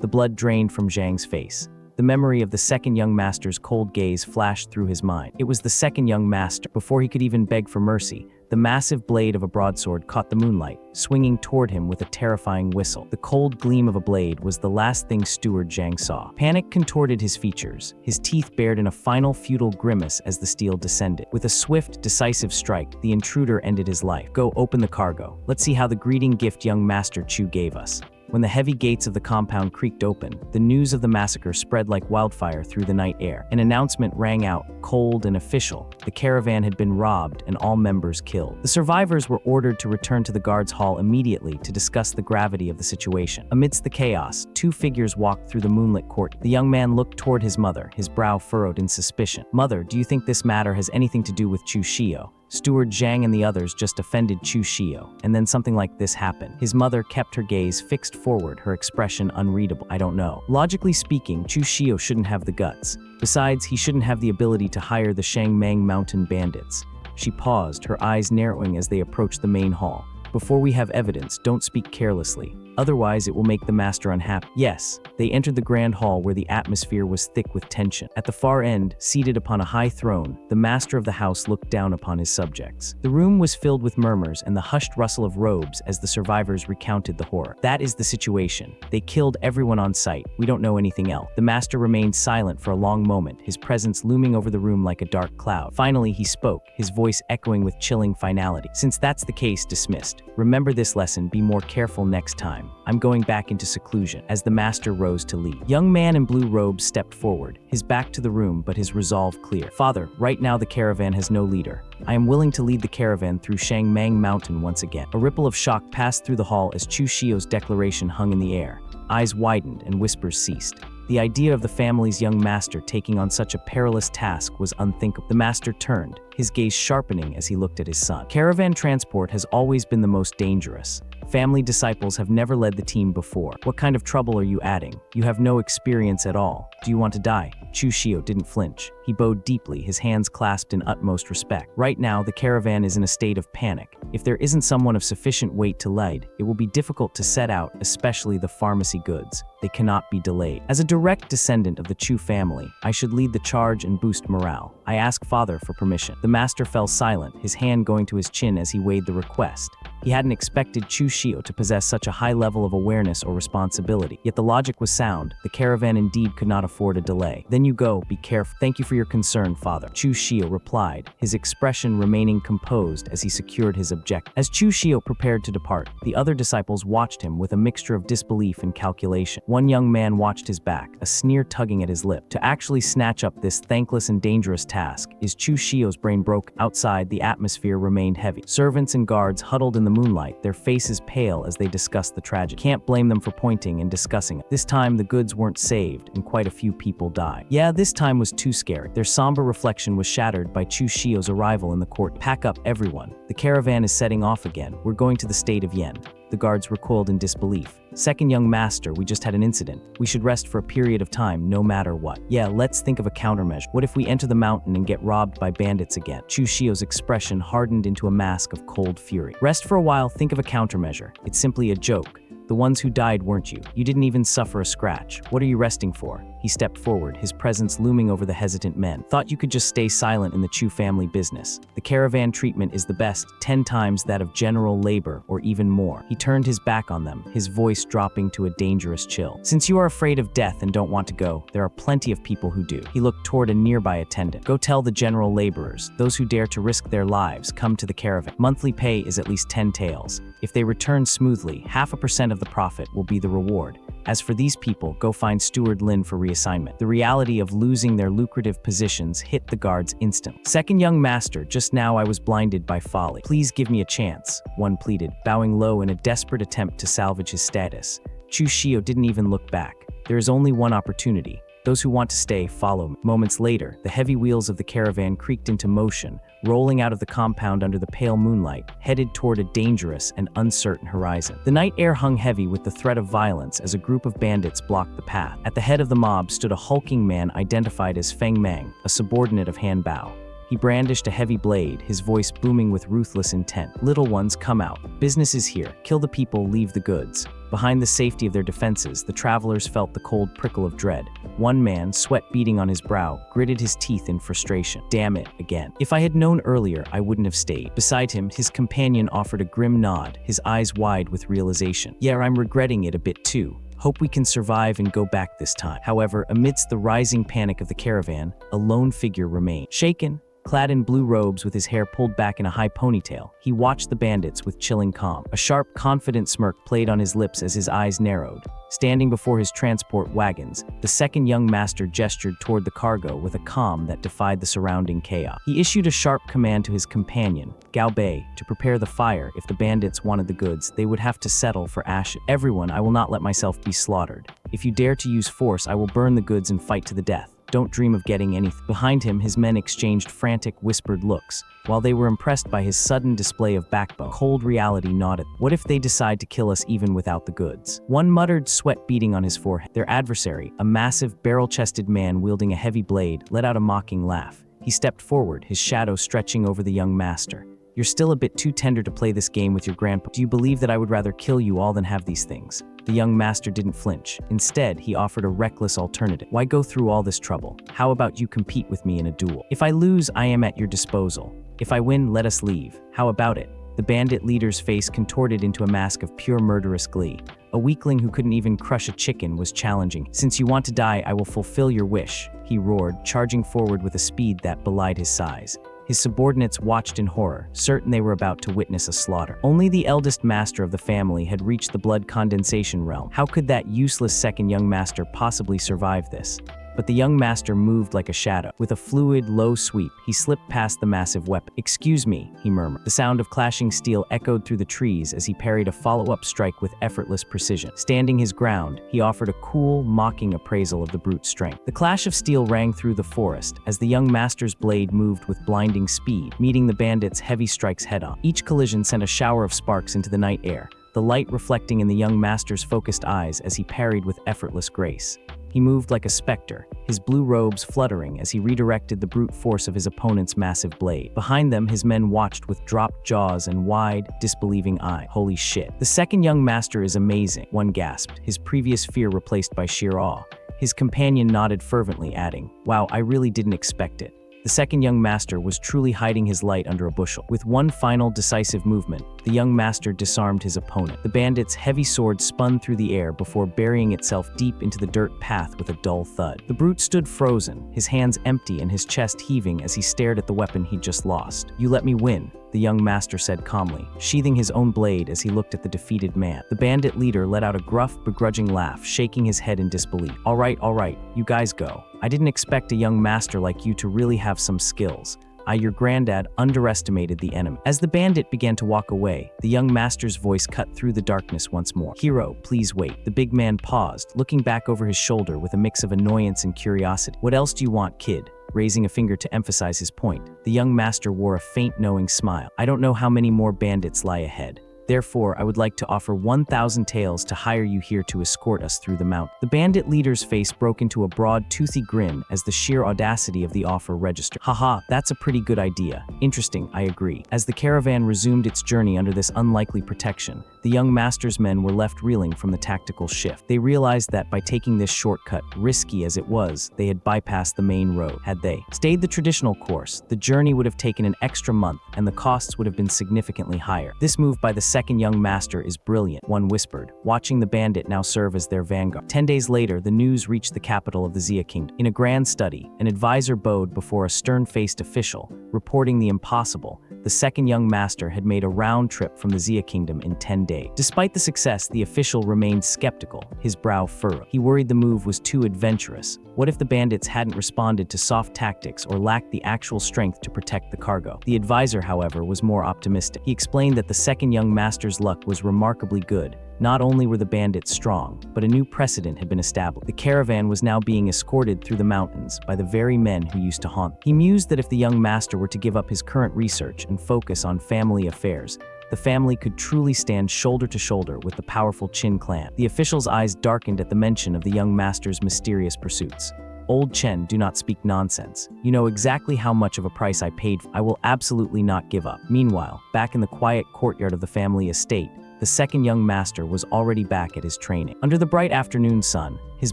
The blood drained from Zhang's face. The memory of the second young master's cold gaze flashed through his mind. It was the second young master. Before he could even beg for mercy, the massive blade of a broadsword caught the moonlight, swinging toward him with a terrifying whistle. The cold gleam of a blade was the last thing Steward Zhang saw. Panic contorted his features, his teeth bared in a final futile grimace as the steel descended. With a swift, decisive strike, the intruder ended his life. "Go open the cargo. Let's see how the greeting gift young Master Chu gave us." When the heavy gates of the compound creaked open, the news of the massacre spread like wildfire through the night air. An announcement rang out, cold and official. The caravan had been robbed and all members killed. The survivors were ordered to return to the guards' hall immediately to discuss the gravity of the situation. Amidst the chaos, two figures walked through the moonlit court. The young man looked toward his mother, his brow furrowed in suspicion. "Mother, do you think this matter has anything to do with Chu Xiu? Steward Zhang and the others just offended Chu Xiu, and then something like this happened." His mother kept her gaze fixed forward, her expression unreadable. "I don't know. Logically speaking, Chu Xiu shouldn't have the guts. Besides, he shouldn't have the ability to hire the Shangmang Mountain bandits." She paused, her eyes narrowing as they approached the main hall. "Before we have evidence, don't speak carelessly. Otherwise, it will make the master unhappy." Yes, they entered the grand hall where the atmosphere was thick with tension. At the far end, seated upon a high throne, the master of the house looked down upon his subjects. The room was filled with murmurs and the hushed rustle of robes as the survivors recounted the horror. "That is the situation. They killed everyone on sight. We don't know anything else." The master remained silent for a long moment, his presence looming over the room like a dark cloud. Finally, he spoke, his voice echoing with chilling finality. "Since that's the case, dismissed. Remember this lesson, be more careful next time. I'm going back into seclusion." As the master rose to leave, young man in blue robes stepped forward, his back to the room but his resolve clear. "Father, right now the caravan has no leader. I am willing to lead the caravan through Shangmang Mountain once again." A ripple of shock passed through the hall as Chu Xiu's declaration hung in the air. Eyes widened and whispers ceased. The idea of the family's young master taking on such a perilous task was unthinkable. The master turned, his gaze sharpening as he looked at his son. "Caravan transport has always been the most dangerous. Family disciples have never led the team before. What kind of trouble are you adding? You have no experience at all. Do you want to die?" Chu Xiu didn't flinch. He bowed deeply, his hands clasped in utmost respect. "Right now, the caravan is in a state of panic. If there isn't someone of sufficient weight to lead, it will be difficult to set out, especially the pharmacy goods. They cannot be delayed. As a direct descendant of the Chu family, I should lead the charge and boost morale. I ask Father for permission." The master fell silent, his hand going to his chin as he weighed the request. He hadn't expected Chu Xiu to possess such a high level of awareness or responsibility. Yet the logic was sound. The caravan indeed could not afford a delay. "Then you go, be careful." "Thank you for your concern, Father," Chu Xiu replied, his expression remaining composed as he secured his objective. As Chu Xiu prepared to depart, the other disciples watched him with a mixture of disbelief and calculation. One young man watched his back, a sneer tugging at his lip. To actually snatch up this thankless and dangerous task, is Chu Xiu's brain broke. Outside, the atmosphere remained heavy. Servants and guards huddled in the moonlight, their faces pale as they discussed the tragedy. Can't blame them for pointing and discussing it. This time, the goods weren't saved, and quite a few people died. Yeah, this time was too scary. Their somber reflection was shattered by Chu Xiu's arrival in the court. "Pack up, everyone. The caravan is setting off again. We're going to the state of Yen." The guards recoiled in disbelief. "Second young master, we just had an incident. We should rest for a period of time, no matter what." "Yeah, let's think of a countermeasure. What if we enter the mountain and get robbed by bandits again?" Chu Xiu's expression hardened into a mask of cold fury. "Rest for a while, think of a countermeasure. It's simply a joke. The ones who died weren't you. You didn't even suffer a scratch. What are you resting for?" He stepped forward, his presence looming over the hesitant men. Thought you could just stay silent in the Chu family business. The caravan treatment is the best, 10 times that of general labor, or even more. He turned his back on them, his voice dropping to a dangerous chill. Since you are afraid of death and don't want to go, there are plenty of people who do. He looked toward a nearby attendant. Go tell the general laborers, those who dare to risk their lives, come to the caravan. Monthly pay is at least 10 taels. If they return smoothly, 0.5% of the profit will be the reward. As for these people, go find Steward Lin for reassignment. The reality of losing their lucrative positions hit the guards instantly. Second young master, just now I was blinded by folly. Please give me a chance, one pleaded, bowing low in a desperate attempt to salvage his status. Chu Xiu didn't even look back. There is only one opportunity. Those who want to stay, follow me. Moments later, the heavy wheels of the caravan creaked into motion, rolling out of the compound under the pale moonlight, headed toward a dangerous and uncertain horizon. The night air hung heavy with the threat of violence as a group of bandits blocked the path. At the head of the mob stood a hulking man identified as Feng Mang, a subordinate of Han Bao. He brandished a heavy blade, his voice booming with ruthless intent. Little ones, come out. Business is here. Kill the people, leave the goods. Behind the safety of their defenses, the travelers felt the cold prickle of dread. One man, sweat beading on his brow, gritted his teeth in frustration. Damn it, again. If I had known earlier, I wouldn't have stayed. Beside him, his companion offered a grim nod, his eyes wide with realization. Yeah, I'm regretting it a bit too. Hope we can survive and go back this time. However, amidst the rising panic of the caravan, a lone figure remained. Shaken, clad in blue robes with his hair pulled back in a high ponytail, he watched the bandits with chilling calm. A sharp, confident smirk played on his lips as his eyes narrowed. Standing before his transport wagons, the second young master gestured toward the cargo with a calm that defied the surrounding chaos. He issued a sharp command to his companion, Gao Bei, to prepare the fire. If the bandits wanted the goods, they would have to settle for ashes. Everyone, I will not let myself be slaughtered. If you dare to use force, I will burn the goods and fight to the death. Don't dream of getting anything. Behind him, his men exchanged frantic, whispered looks. While they were impressed by his sudden display of backbone, cold reality nodded. What if they decide to kill us even without the goods? One muttered, sweat beading on his forehead. Their adversary, a massive, barrel-chested man wielding a heavy blade, let out a mocking laugh. He stepped forward, his shadow stretching over the young master. You're still a bit too tender to play this game with your grandpa. Do you believe that I would rather kill you all than have these things? The young master didn't flinch. Instead, he offered a reckless alternative. Why go through all this trouble? How about you compete with me in a duel? If I lose, I am at your disposal. If I win, let us leave. How about it? The bandit leader's face contorted into a mask of pure murderous glee. A weakling who couldn't even crush a chicken was challenging. Since you want to die, I will fulfill your wish, he roared, charging forward with a speed that belied his size. His subordinates watched in horror, certain they were about to witness a slaughter. Only the eldest master of the family had reached the blood condensation realm. How could that useless second young master possibly survive this? But the young master moved like a shadow. With a fluid, low sweep, he slipped past the massive weapon. Excuse me, he murmured. The sound of clashing steel echoed through the trees as he parried a follow-up strike with effortless precision. Standing his ground, he offered a cool, mocking appraisal of the brute's strength. The clash of steel rang through the forest as the young master's blade moved with blinding speed, meeting the bandits' heavy strikes head-on. Each collision sent a shower of sparks into the night air, the light reflecting in the young master's focused eyes as he parried with effortless grace. He moved like a specter, his blue robes fluttering as he redirected the brute force of his opponent's massive blade. Behind them, his men watched with dropped jaws and wide, disbelieving eyes. Holy shit. The second young master is amazing, one gasped, his previous fear replaced by sheer awe. His companion nodded fervently, adding, wow, I really didn't expect it. The second young master was truly hiding his light under a bushel. With one final decisive movement, the young master disarmed his opponent. The bandit's heavy sword spun through the air before burying itself deep into the dirt path with a dull thud. The brute stood frozen, his hands empty and his chest heaving as he stared at the weapon he'd just lost. You let me win, the young master said calmly, sheathing his own blade as he looked at the defeated man. The bandit leader let out a gruff, begrudging laugh, shaking his head in disbelief. All right, you guys go. I didn't expect a young master like you to really have some skills. Your granddad underestimated the enemy. As the bandit began to walk away, the young master's voice cut through the darkness once more. Hero, please wait. The big man paused, looking back over his shoulder with a mix of annoyance and curiosity. What else do you want, kid? Raising a finger to emphasize his point, the young master wore a faint, knowing smile. I don't know how many more bandits lie ahead. Therefore, I would like to offer 1,000 taels to hire you here to escort us through the mountain. The bandit leader's face broke into a broad, toothy grin as the sheer audacity of the offer registered. Haha, that's a pretty good idea. Interesting, I agree. As the caravan resumed its journey under this unlikely protection, the young master's men were left reeling from the tactical shift. They realized that by taking this shortcut, risky as it was, they had bypassed the main road. Had they stayed the traditional course, the journey would have taken an extra month and the costs would have been significantly higher. This move by the second young master is brilliant, one whispered, watching the bandit now serve as their vanguard. 10 days later, the news reached the capital of the Xia Kingdom. In a grand study, an advisor bowed before a stern-faced official, reporting the impossible. The second young master had made a round trip from the Xia Kingdom in 10 days. Despite the success, the official remained skeptical, his brow furrowed. He worried the move was too adventurous. What if the bandits hadn't responded to soft tactics or lacked the actual strength to protect the cargo? The advisor, however, was more optimistic. He explained that the second young master's luck was remarkably good. Not only were the bandits strong, but a new precedent had been established. The caravan was now being escorted through the mountains by the very men who used to haunt. He mused that if the young master were to give up his current research and focus on family affairs, the family could truly stand shoulder to shoulder with the powerful Qin clan. The official's eyes darkened at the mention of the young master's mysterious pursuits. Old Chen, do not speak nonsense. You know exactly how much of a price I paid for. I will absolutely not give up. Meanwhile, back in the quiet courtyard of the family estate, the second young master was already back at his training. Under the bright afternoon sun, his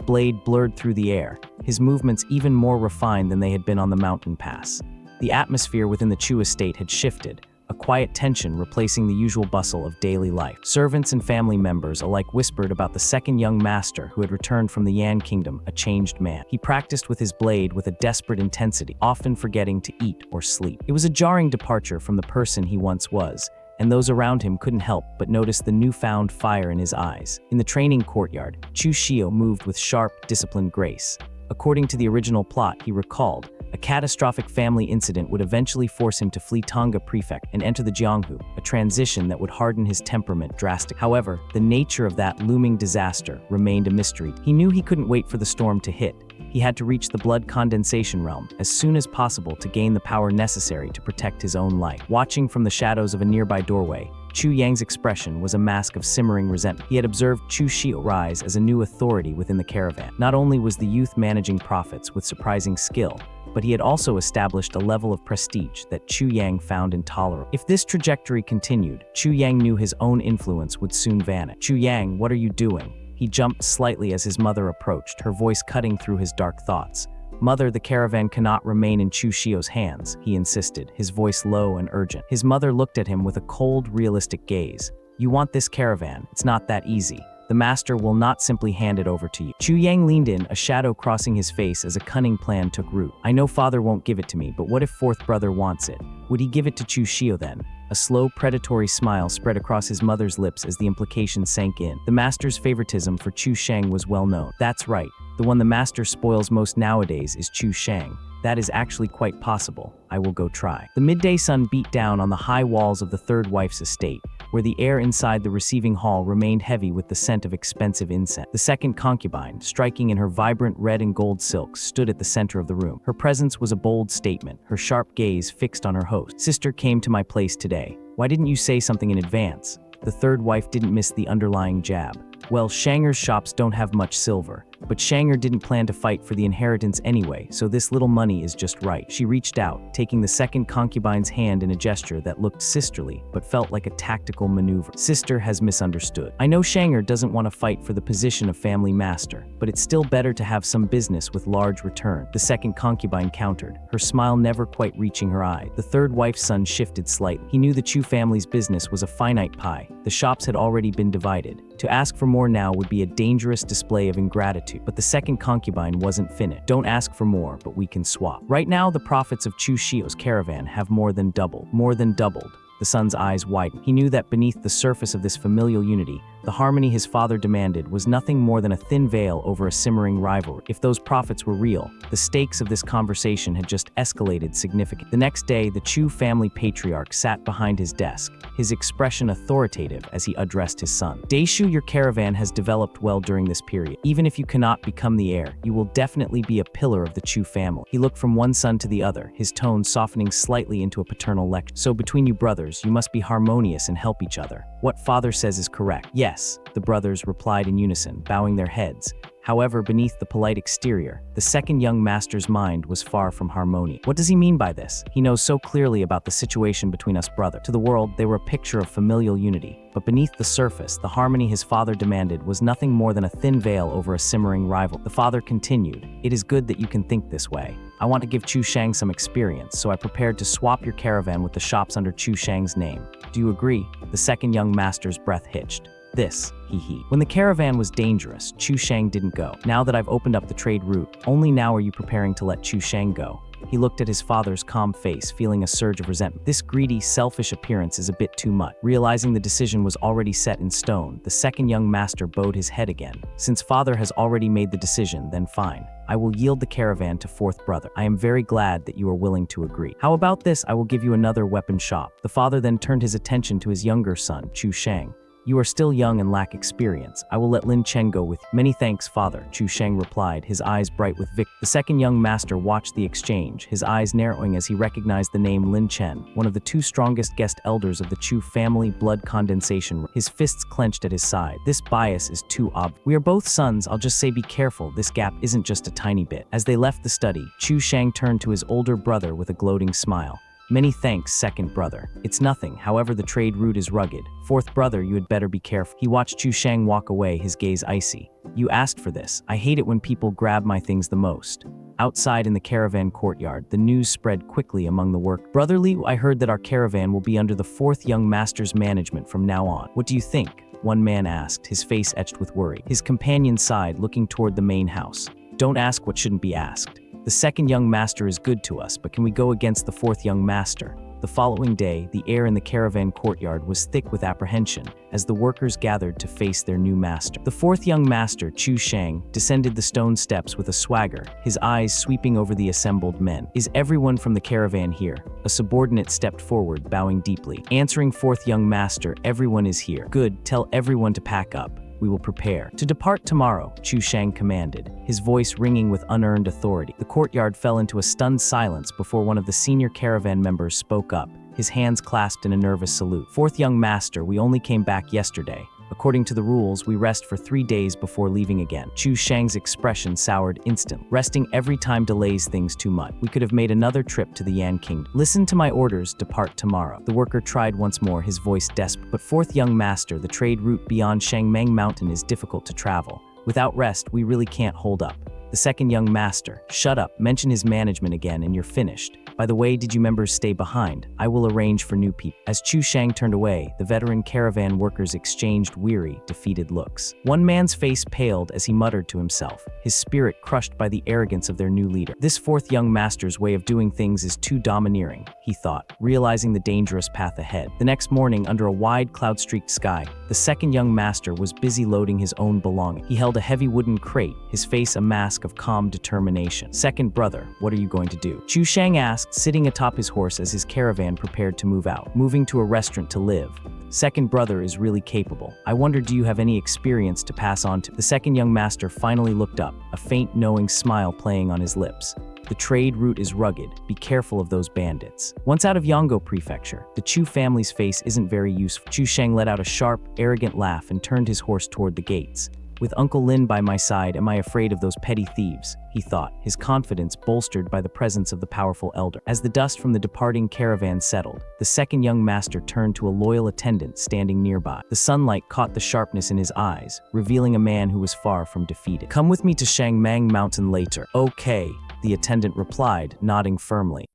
blade blurred through the air, his movements even more refined than they had been on the mountain pass. The atmosphere within the Chu estate had shifted, a quiet tension replacing the usual bustle of daily life. Servants and family members alike whispered about the second young master who had returned from the Yan Kingdom, a changed man. He practiced with his blade with a desperate intensity, often forgetting to eat or sleep. It was a jarring departure from the person he once was, and those around him couldn't help but notice the newfound fire in his eyes. In the training courtyard, Chu Xiu moved with sharp, disciplined grace. According to the original plot, he recalled, a catastrophic family incident would eventually force him to flee Tonga Prefect and enter the Jianghu, a transition that would harden his temperament drastically. However, the nature of that looming disaster remained a mystery. He knew he couldn't wait for the storm to hit. He had to reach the blood condensation realm as soon as possible to gain the power necessary to protect his own life. Watching from the shadows of a nearby doorway, Chu Yang's expression was a mask of simmering resentment. He had observed Chu Xiu rise as a new authority within the caravan. Not only was the youth managing profits with surprising skill, but he had also established a level of prestige that Chu Yang found intolerable. If this trajectory continued, Chu Yang knew his own influence would soon vanish. "Chu Yang, what are you doing?" He jumped slightly as his mother approached, her voice cutting through his dark thoughts. "Mother, the caravan cannot remain in Chu Xiu's hands," he insisted, his voice low and urgent. His mother looked at him with a cold, realistic gaze. "You want this caravan? It's not that easy. The master will not simply hand it over to you." Chu Yang leaned in, a shadow crossing his face as a cunning plan took root. "I know father won't give it to me, but what if fourth brother wants it? Would he give it to Chu Xiu then?" A slow, predatory smile spread across his mother's lips as the implication sank in. The master's favoritism for Chu Sheng was well known. "That's right. The one the master spoils most nowadays is Chu Sheng. That is actually quite possible. I will go try." The midday sun beat down on the high walls of the third wife's estate, where the air inside the receiving hall remained heavy with the scent of expensive incense. The second concubine, striking in her vibrant red and gold silks, stood at the center of the room. Her presence was a bold statement, her sharp gaze fixed on her host. "Sister came to my place today. Why didn't you say something in advance?" The third wife didn't miss the underlying jab. "Well, Shanger's shops don't have much silver, but Shanger didn't plan to fight for the inheritance anyway, so this little money is just right." She reached out, taking the second concubine's hand in a gesture that looked sisterly, but felt like a tactical maneuver. "Sister has misunderstood. I know Shanger doesn't want to fight for the position of family master, but it's still better to have some business with large return," the second concubine countered, her smile never quite reaching her eye. The third wife's son shifted slightly. He knew the Chu family's business was a finite pie. The shops had already been divided. To ask for more now would be a dangerous display of ingratitude. But the second concubine wasn't finished. "Don't ask for more, but we can swap. Right now, the profits of Chu Xiu's caravan have more than doubled." More than doubled. The son's eyes widened. He knew that beneath the surface of this familial unity, the harmony his father demanded was nothing more than a thin veil over a simmering rivalry. If those profits were real, the stakes of this conversation had just escalated significantly. The next day, the Chu family patriarch sat behind his desk, his expression authoritative as he addressed his son. "Daishu, your caravan has developed well during this period. Even if you cannot become the heir, you will definitely be a pillar of the Chu family." He looked from one son to the other, his tone softening slightly into a paternal lecture. "So between you brothers, brothers, you must be harmonious and help each other. What father says is correct. Yes, the brothers replied in unison, bowing their heads. However, beneath the polite exterior, the second young master's mind was far from harmony. What does he mean by this? He knows so clearly about the situation between us brothers. To the world, they were a picture of familial unity. But beneath the surface, the harmony his father demanded was nothing more than a thin veil over a simmering rival. The father continued, "It is good that you can think this way. I want to give Chu Xiu some experience, so I prepared to swap your caravan with the shops under Chu Xiu's name. Do you agree?" The second young master's breath hitched. "This, he. When the caravan was dangerous, Chu Xiu didn't go. Now that I've opened up the trade route, only now are you preparing to let Chu Xiu go?" He looked at his father's calm face, feeling a surge of resentment. This greedy, selfish appearance is a bit too much. Realizing the decision was already set in stone, the second young master bowed his head again. "Since father has already made the decision, then fine. I will yield the caravan to fourth brother. I am very glad that you are willing to agree. How about this? I will give you another weapon shop." The father then turned his attention to his younger son, Chu Xiu. "You are still young and lack experience. I will let Lin Chen go with you." "Many thanks, father," Chu Xiu replied, his eyes bright with victory. The second young master watched the exchange, his eyes narrowing as he recognized the name Lin Chen, one of the two strongest guest elders of the Chu family blood condensation. His fists clenched at his side. "This bias is too obvious. We are both sons. I'll just say be careful. This gap isn't just a tiny bit." As they left the study, Chu Xiu turned to his older brother with a gloating smile. "Many thanks, second brother. It's nothing, however the trade route is rugged. Fourth brother, you had better be careful." He watched Chu Xiu walk away, his gaze icy. "You asked for this. I hate it when people grab my things the most." Outside in the caravan courtyard, the news spread quickly among the work. "Brotherly, I heard that our caravan will be under the fourth young master's management from now on. What do you think?" one man asked, his face etched with worry. His companion sighed, looking toward the main house. "Don't ask what shouldn't be asked. The second young master is good to us, but can we go against the fourth young master?" The following day, the air in the caravan courtyard was thick with apprehension as the workers gathered to face their new master. The fourth young master, Chu Xiu, descended the stone steps with a swagger, his eyes sweeping over the assembled men. "Is everyone from the caravan here?" A subordinate stepped forward, bowing deeply. Answering fourth young master, "Everyone is here." "Good, tell everyone to pack up. We will prepare to depart tomorrow," Chu Xiu commanded, his voice ringing with unearned authority. The courtyard fell into a stunned silence before one of the senior caravan members spoke up, his hands clasped in a nervous salute. "Fourth young master, we only came back yesterday. According to the rules, we rest for 3 days before leaving again." Chu Xiu's expression soured instantly. "Resting every time delays things too much. We could have made another trip to the Yan Kingdom." "Listen to my orders, depart tomorrow." The worker tried once more, his voice desperate. "But fourth young master, the trade route beyond Shangmeng Mountain is difficult to travel. Without rest, we really can't hold up." The second young master, "Shut up, mention his management again and you're finished. By the way, did you members stay behind? I will arrange for new people." As Chu Xiu turned away, the veteran caravan workers exchanged weary, defeated looks. One man's face paled as he muttered to himself, his spirit crushed by the arrogance of their new leader. "This fourth young master's way of doing things is too domineering," he thought, realizing the dangerous path ahead. The next morning, under a wide cloud-streaked sky, the second young master was busy loading his own belongings. He held a heavy wooden crate, his face a mask of calm determination. "Second brother, what are you going to do?" Chu Xiu asked, sitting atop his horse as his caravan prepared to move out. "Moving to a restaurant to live. Second brother is really capable. I wonder, do you have any experience to pass on to?" The second young master finally looked up, a faint knowing smile playing on his lips. "The trade route is rugged. Be careful of those bandits." Once out of Yongo Prefecture, the Chu family's face isn't very useful. Chu Xiu let out a sharp, arrogant laugh and turned his horse toward the gates. "With Uncle Lin by my side, am I afraid of those petty thieves?" he thought, his confidence bolstered by the presence of the powerful elder. As the dust from the departing caravan settled, the second young master turned to a loyal attendant standing nearby. The sunlight caught the sharpness in his eyes, revealing a man who was far from defeated. "Come with me to Shangmeng Mountain later." "Okay," the attendant replied, nodding firmly.